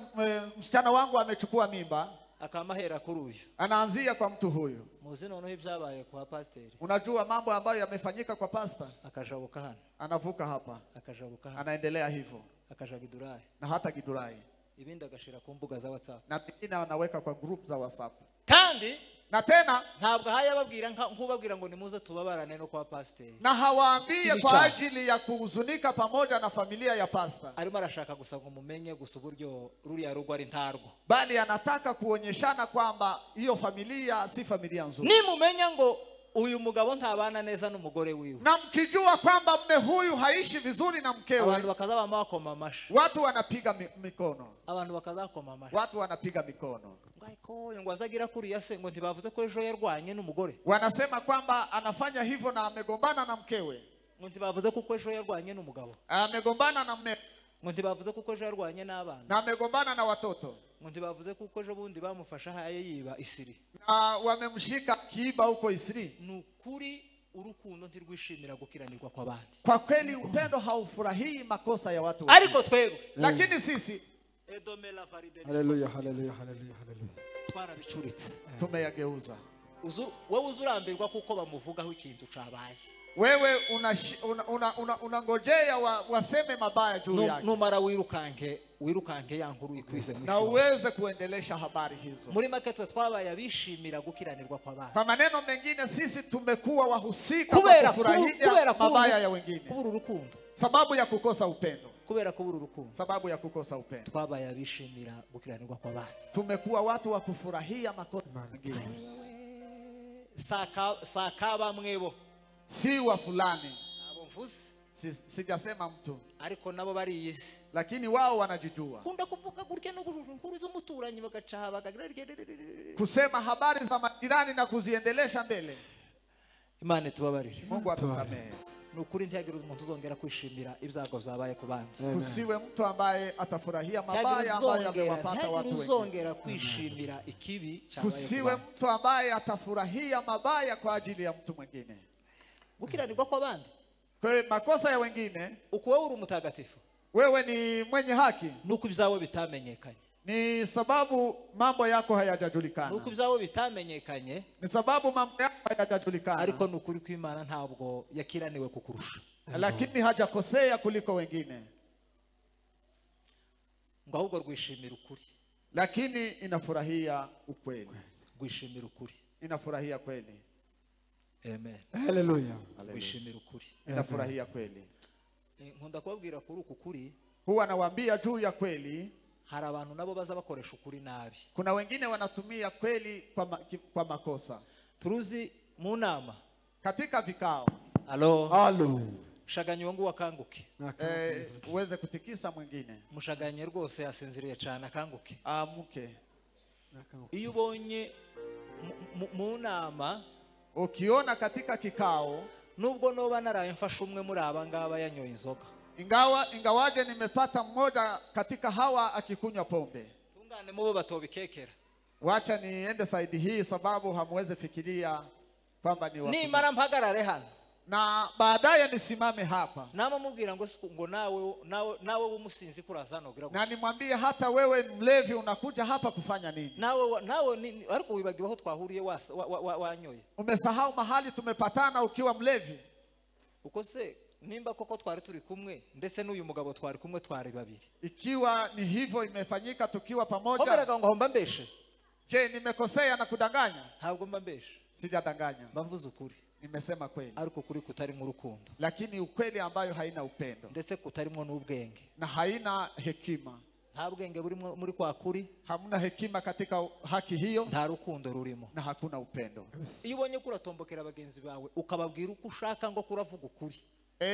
msichana wangu amechukua mimba. Akamahera kuri uyu. Anaanzia kwa mtu huyu. Muzi noneho ibyabaye kwa pastor. Unajua mambo ambayo yamefanyika kwa pastor. Akajabuka hano. Anavuka hapa. Akajabuka hano. Anaendelea hivyo. Akaja Gidurai. Na hata Gidurai. Ibindi agashira ku mbuga za WhatsApp. Na pengine anaweka kwa group za WhatsApp. Kandi na tena ntabwo hayababwira nkubabwira ngo nimuze tubabarane no kwa pastor. Na hawaambie kwa ajili ya kuhuzunika pamoja na familia ya pastor. Arimo arashaka gusa ngo mumenye gusa uburyo ruriya rugo ari ntarwo. Bali anataka kuonyeshana kwamba hiyo familia si familia nzuri. Ni mumenya ngo uyu mugabo ntabana neza n'umugore wiwe, na mkijua kwamba mume huyu haishi vizuri na mkewe, abantu bakaza bakoma amashi, watu wanapiga mikono, abantu bakaza koma amashi, watu wanapiga mikono. ngo azagira kuriya se ngo ntibavuze ko ejo yarwanye n'umugore, Wanasema kwamba anafanya hivyo na amegombana na mkewe, ngo ntibavuze ko ejo yarwanye n'umugabo, amegombana na mume, ngo ntibavuze ko ejo yarwanye n'abana, na amegombana na watoto, ngo ntibavuze ko ejo bundi bamufasha haye yiba isiri, na wamemshika kiiba huko Isiri. nukuri urukundo ntirwishimira gukiranirwa kw'abandi. Kwa kweli upendo haufurahii makosa ya watu, ariko twebwe lakini sisi Haleluya, haleluya, haleluya, haleluya. twarabicuritse. tumeyageuza. Wowe uzurambirwa kuko bamuvugaho ikintu cabaye, Wewe unangojea waseme mabaya juu yake, numara wirukanke ya nkuru ikwize na uweze kuendelesha habari hizo. muri make twe twabaye abishimira gukiranirwa kw'abandi. Kwa maneno mengine, sisi tumekuwa wahusika wa kubera kufurahia mabaya ya wengine, kubura urukundo, sababu ya kukosa upendo, kubera kubura urukundo sababu ya kukosa upendo, twabaye abishimira gukiranirwa kw'abandi. tumekuwa watu wa kufurahia makosa mengine, saka bamwe bo si wa fulani. abo mvuze, Sijasema mtu, ariko nabo bariyisi lakini wao wanajijua kunda kuvuga gutya no gushukuru z'umuturanyi bagacaha bagagira kusema habari za majirani na kuziendelesha mbele. Imana tubabarire, Mungu atusamehe. nukuri ntiyagira umuntu uzongera kwishimira ibyago byabaye ku bandi, Kusiwe mtu ambaye atafurahia mabaya ambayo yamewapata watu wengine. uzongera kwishimira ikibi cyabaye ku Kusiwe bandi. mtu ambaye atafurahia mabaya kwa ajili ya mtu mwingine. Gukiranirwa kw'abandi, Kwa hiyo makosa ya wengine, uko wewe uri umutagatifu, wewe ni mwenye haki, nuko ibyawe bitamenyekanye, ni sababu mambo yako hayajajulikana, nuko ibyawe bitamenyekanye, ni sababu mambo yako hayajajulikana, ariko nukuri kw'Imana ntabwo yakiraniwe kukurusha, lakini hajakosea kuliko wengine, ngo ahubwo rwishimira ukuri, lakini inafurahia ukweli, rwishimira ukuri. inafurahia kweli, Amen. Haleluya. Rwishimira ukuri. inafurahia kweli. Nkunda kubabwira kuri uku kuri, Huwa nawaambia juu ya kweli. hari abantu nabo baza bakoresha ukuri nabi. Kuna wengine wanatumia kweli kwa makosa. Turuzi mu nama Katika vikao, Halo. shaganye wangu wakanguke, uweze kutikisa mwingine, mushaganye rwose yasinziriye cyane akanguke, amuke. iyo ubonye mu nama, Ukiona katika kikao, nubwo noba naraye mfashe umwe muri aba ngaba yanyoye inzoga, ingawaje nimepata mmoja katika hawa akikunywa pombe, tungane mubo batobikekera, wacha niende saidi hii sababu hamweze fikiria kwamba ni wapi. nimara mpagarare hano, Na baadaye nisimame hapa nama mubwira ngo nawe wumusinzi kurazano gira, na nimwambie hata wewe mlevi unakuja hapa kufanya nini? nawe ariko wibagiwe aho twahuriye wanyoye, Umesahau mahali tumepatana ukiwa mlevi? uko se nimba koko twari turi kumwe ndetse n'uyu mugabo twari kumwe twari babiri, Ikiwa ni hivyo imefanyika tukiwa pamoja, hoberaga ngo mba mbeshe, je, nimekosea na kudanganya? ntabwo mba mbeshe, Sijadanganya, mba mvuze ukuri, nimesema kweli, ariko kuri kutarimo urukundo, lakini ukweli ambayo haina upendo ndetse kutarimo n'ubwenge, na haina hekima. nta bwenge buri muri kwa kuri, Hamna hekima katika haki hiyo, nta rukundo rurimo, na hakuna upendo. iyo ubonye kuratombokera bagenzi bawe ukababwira uko ushaka ngo kuravuga ukuri,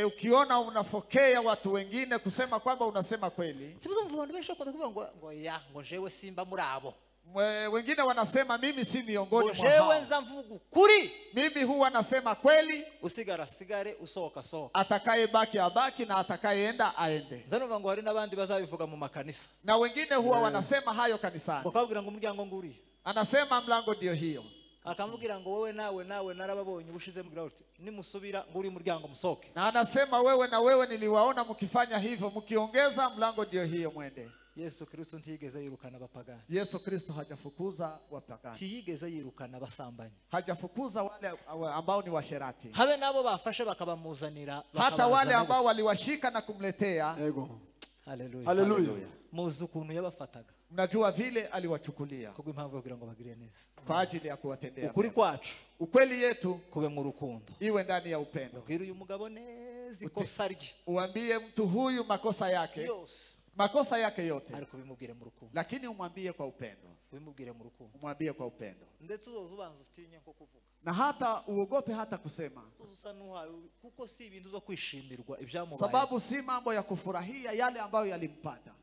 Ukiona unafokea watu wengine kusema kwamba unasema kweli, tibuze mu bantu benshi bakunda kuvuga ngo jewe simba muri abo, wengine wanasema mimi si miongoni mwa jewe hao, nza mvuga ukuri, mimi huwa nasema kweli, sigare usohoka atakaye baki abaki na atakayeenda aende. nza numva ngo hari n'abandi bazabivuga mu makanisa, Na wengine huwa wanasema hayo kanisani, bakabwira ngo umuryango nguri, anasema mlango ndio hiyo, akamubwira ngo wowe nawe narababonye ubushize mbwira uti nimusubira nguri umuryango musoke, na anasema wewe niliwaona mkifanya hivyo, mkiongeza mlango ndio hiyo mwende. Yesu Kristo ntiyigeze yirukana abapagani, Yesu Kristo hajafukuza wapagani, ntiyigeze yirukana abasambanyi, hajafukuza wale ambao ni washerati, habe nabo bafashe bakabamuzanira, hata wale ambao waliwashika na kumletea. Ego. Haleluya. Haleluya. Muzi ukuntu yabafataga, Mnajua vile aliwachukulia kubwo impamvu yo kugira ngo bagire neza, kwa ajili ya kuwatendea ukuri mema. kwacu Ukweli yetu kube mu rukundo, iwe ndani ya upendo. ubwira uyu mugabo neza ikosa rye Uambie mtu huyu makosa yake yose, makosa yake yote, ariko bimubwire mu rukundo, lakini umwambie kwa upendo, bimubwire mu rukundo, umwambie kwa upendo, ndetse uzoza ubanza utinye nko kuvuga, na hata uogope hata kusema, usa n'uhawe, kuko si ibintu zo kwishimirwa ibyamubaye, sababu si mambo ya kufurahia yale ambayo yalimpata.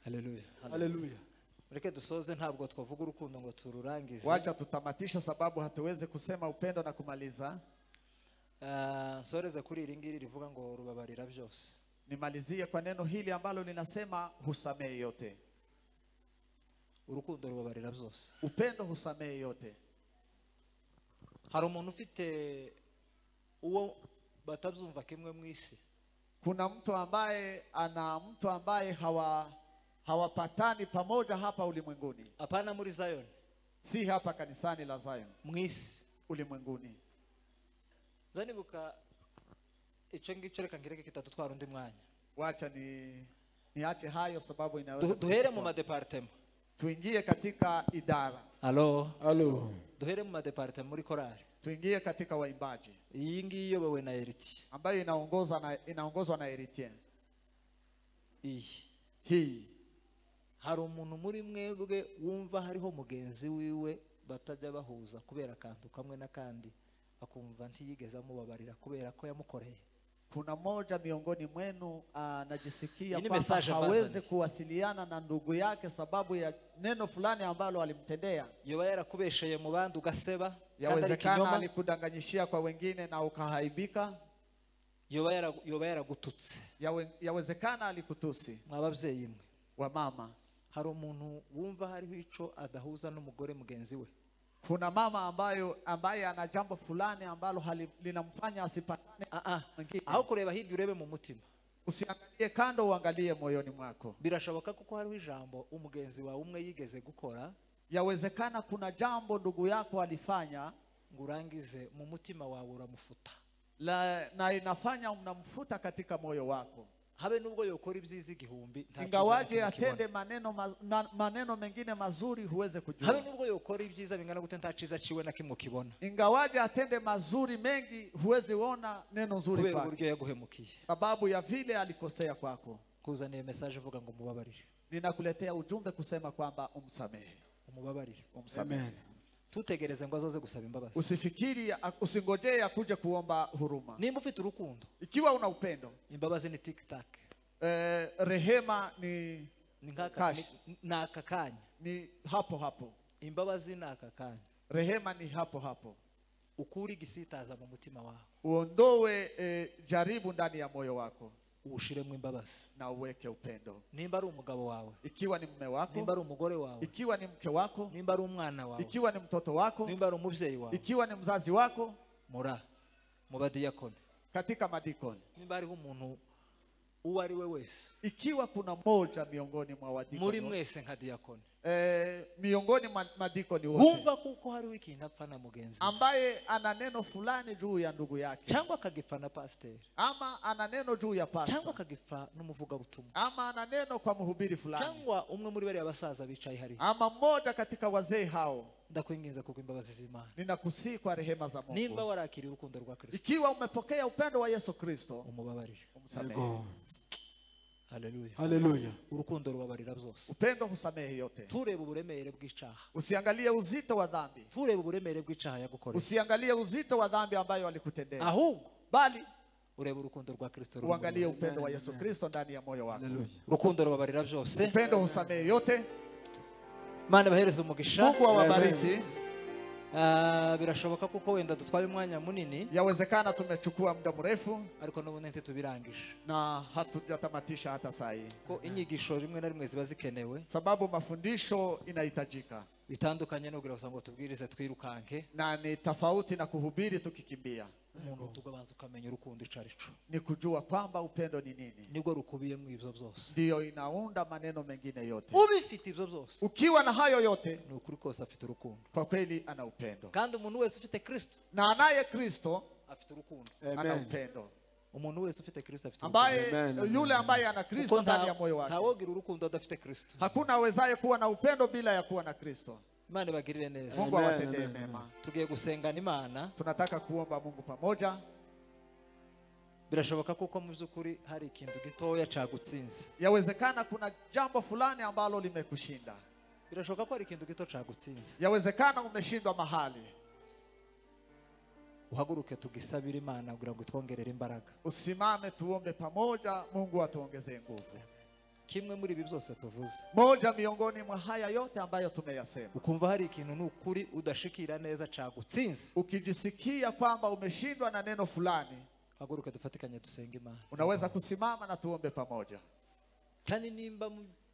haleluya, Hallelujah. reke dusoze, ntabwo twavuga urukundo ngo tururangize. Wacha tutamatisha, sababu hatuwezi kusema upendo na kumaliza. Nsoreze kuri iri ngiri rivuga ngo rubabarira byose. Nimalizie kwa neno hili ambalo linasema husamehe yote. Urukundo rubabarira byose, Upendo husamehe yote. hari umuntu ufite uwo batabyumva kimwe mu isi, Kuna mtu ambaye hawapatani pamoja hapa ulimwenguni, apana muri Zion, si hapa kanisani la Zion, mu isi ulimwenguni. zanibuka icyo ngicyo, reka ngireke kitatutwara undi mwanya. Wacha niache hayo, sababu inaweza Duhere mu madepartement, tuingie katika idara, Hello. duhere mu madepartement muri korali. tuingie katika waimbaji Iyi ngiyi iyobowe na Eriti. ambayo inaongozwa na Eritien. Iyi Hii hari umuntu muri mwebwe wumva hariho mugenzi wiwe batajya bahuza kubera akantu kamwe n'akandi, akumva ntiyigeze amubabarira kubera ko yamukoreye. kuna mmoja miongoni mwenu anajisikia Hii ni kwamba message hawezi ambazo kuwasiliana na ndugu yake sababu ya neno fulani ambalo alimtendea. yoba yarakubesheye mu bandi ugaseba, kandi ari Yawezekana kinyoma. alikudanganyishia kwa wengine na ukahaibika. yoba yaragututse. Yawezekana alikutusi. Mwababyeyi mwe, Wa mama, hari umuntu wumva hariho icyo adahuza n'umugore mugenzi we, kuna mama ambaye ana jambo fulani ambalo linamfanya asipatane mwingine. aho kureba hirya urebe mu mutima. Usiangalie kando, uangalie moyoni mwako. Birashoboka kuko hariho ijambo umugenzi wawe umwe yigeze gukora, Yawezekana kuna jambo ndugu yako alifanya ngo urangize mu mutima wawe uramufuta, na inafanya unamfuta katika moyo wako. habe nubwo yokora ibyiza igihumbi, nta Ingawaje cyiza na kimwe atende ukibona. maneno mengine mazuri huweze habe kujua. nubwo yokora ibyiza bingana gute, nta cyiza ciwe na kimwe ukibona, Ingawaje atende mazuri mengi huwezi ona neno nzuri kubera kwake, uburyo yaguhemukiye. sababu ya vile alikosea kwako. Kuzaniye message uvuga ngo mubabarire, Ninakuletea ujumbe kusema kwamba umsamehe. umubabarire. Umsamehe. Amen. Tutegereze ngo azoze gusaba imbabazi. Usingojee akuje kuomba huruma. Nimba ufite urukundo, Ikiwa una upendo, imbabazi ni tik-tak, rehema ni Kashi. ni aka kanya. ni hapo hapo. Imbabazi ni aka kanya. Rehema ni hapo hapo. Ukuri igisitaza mu mutima wawe, Uondoe jaribu ndani ya moyo wako uwushiremo imbabazi. na uweke upendo. Nimba ari umugabo wawe, Ikiwa ni mume wako, nimba ari umugore wawe, ikiwa ni mke wako, nimba ari umwana wawe, ikiwa ni mtoto wako, nimba ari umubyeyi wawe, ikiwa ni mzazi wako, mu badiyakoni, katika madikoni, nimba hariho umuntu uwo ari we wese ikiwa kuna moja miongoni mwa muri wadikoni, mwese nka diyakoni, miongoni mwa madikoni wote, wumva kuko hariho ikintu apfa na mugenzi we, ambaye ana neno fulani juu ya ndugu yake, cyangwa akagifa na pasiteri, ama ana neno juu ya cyangwa pastor, akagifa n'umuvugabutumwa, ama ana neno kwa mhubiri fulani, cyangwa umwe muri bariya basaza bicaye hariya, ama mmoja katika wazee hao, ndakwinginze kuko imbabazi z'Imana, ninakusii kwa rehema za nimba Mungu, warakiriye urukundo rwa Kristo, ikiwa umepokea upendo wa Yesu Kristo, umubabarire. umsamehe. Go. Haleluya. Hallelujah. Urukundo rubabarira byose. Upendo husamehe yote. Turebe uburemere bw'icyaha, Usiangalie uzito wa dhambi, turebe uburemere bw'icyaha yagukoreye, usiangalie uzito wa dhambi ambayo alikutendea, ahubwo bali urebe urukundo rwa Kristo. uangalie upendo wa Yesu Kristo ndani ya moyo wako. Urukundo rubabarira byose. Upendo husamehe yote. Mana bahereze umugisha. Mungu awabariki. Birashoboka kuko wenda dutwaye umwanya munini, Yawezekana tumechukua muda mrefu ariko n'ubundi ntitubirangije, na hatujatamatisha hata saa hii, ko inyigisho rimwe na rimwe ziba zikenewe, sababu mafundisho inahitajika bitandukanye no kugira ngo tubwirize twirukanke, na ni tofauti na kuhubiri tukikimbia. umuntu tugabanza ukamenya urukundo icyo ari cyo, Ni kujua kwamba upendo ni nini, nibwo rukubiyemo ibyo byose. ndiyo inaunda maneno mengine yote. Ubifite ibyo byose, Ukiwa na hayo yote, ni ukuri kose afite urukundo, kwa kweli ana upendo, kandi umuntu wese ufite Kristo na anaye Kristo afite urukundo. ana Amen. upendo, Umuntu wese ufite Kristo afite urukundo, ambaye Amen. yule ambaye ana Kristo kuko ndani ya moyo wake. ntawogira urukundo adafite Kristo. Hakuna awezaye kuwa na upendo bila ya kuwa na Kristo. Imana ibagirire neza. Mungu Amen, awatendee amen, mema. Tugiye gusengana Imana. Tunataka kuomba Mungu pamoja. birashoboka kuko mu by'ukuri hari ikintu gitoya cagutsinze. Yawezekana kuna jambo fulani ambalo limekushinda. Birashoboka ko hari ikintu gito cagutsinze. Yawezekana umeshindwa mahali. Uhaguruke tugisabira Imana kugira ngo itwongerere imbaraga. Usimame tuombe pamoja, Mungu atuongezee nguvu. Kimwe muri ibi byose tuvuze, Moja miongoni mwa haya yote ambayo tumeyasema, ukumva hari ikintu n'ukuri udashikira neza cagutsinze, ukijisikia kwamba umeshindwa na neno fulani, haguruke dufatikanye dusenge Imana. unaweza kusimama na tuombe pamoja. Kandi nimba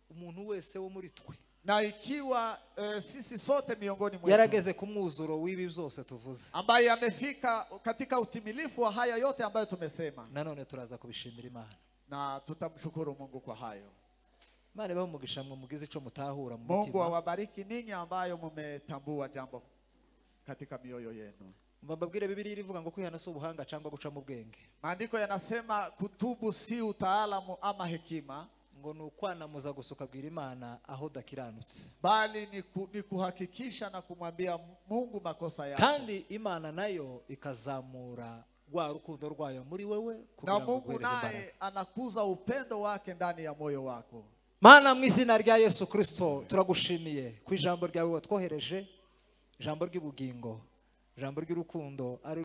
umuntu wese wo muri twe Na ikiwa sisi sote miongoni mwetu yarageze ku mwuzuro w'ibi byose tuvuze, ambaye amefika katika utimilifu wa haya yote ambayo tumesema, nanone turaza kubishimira Imana, na tutamshukuru Mungu kwa hayo. Imana ibahe umugisha mwe mugize ico mutahura mu Mungu mutima. awabariki ninyi ambayo mumetambua jambo katika mioyo yenu. Mbabwire Bibiliya irivuga ngo kwihana si ubuhanga cyangwa guca mu bwenge. Maandiko yanasema kutubu si utaalamu ama hekima, Ngo nukwanamuza gusuka bwira Imana aho dakiranutse. bali ni kuhakikisha na kumwambia Mungu makosa yako. Kandi Imana nayo ikazamura rwa rukundo rwayo muri wewe Na kugira ngo Mungu uguhereze imbaraga. naye anakuza upendo wake ndani ya moyo wako. Mana mu izina rya Yesu Kristo turagushimiye ku ijambo ryawe watwohereje, ijambo ry'ubugingo, ijambo ry'urukundo ari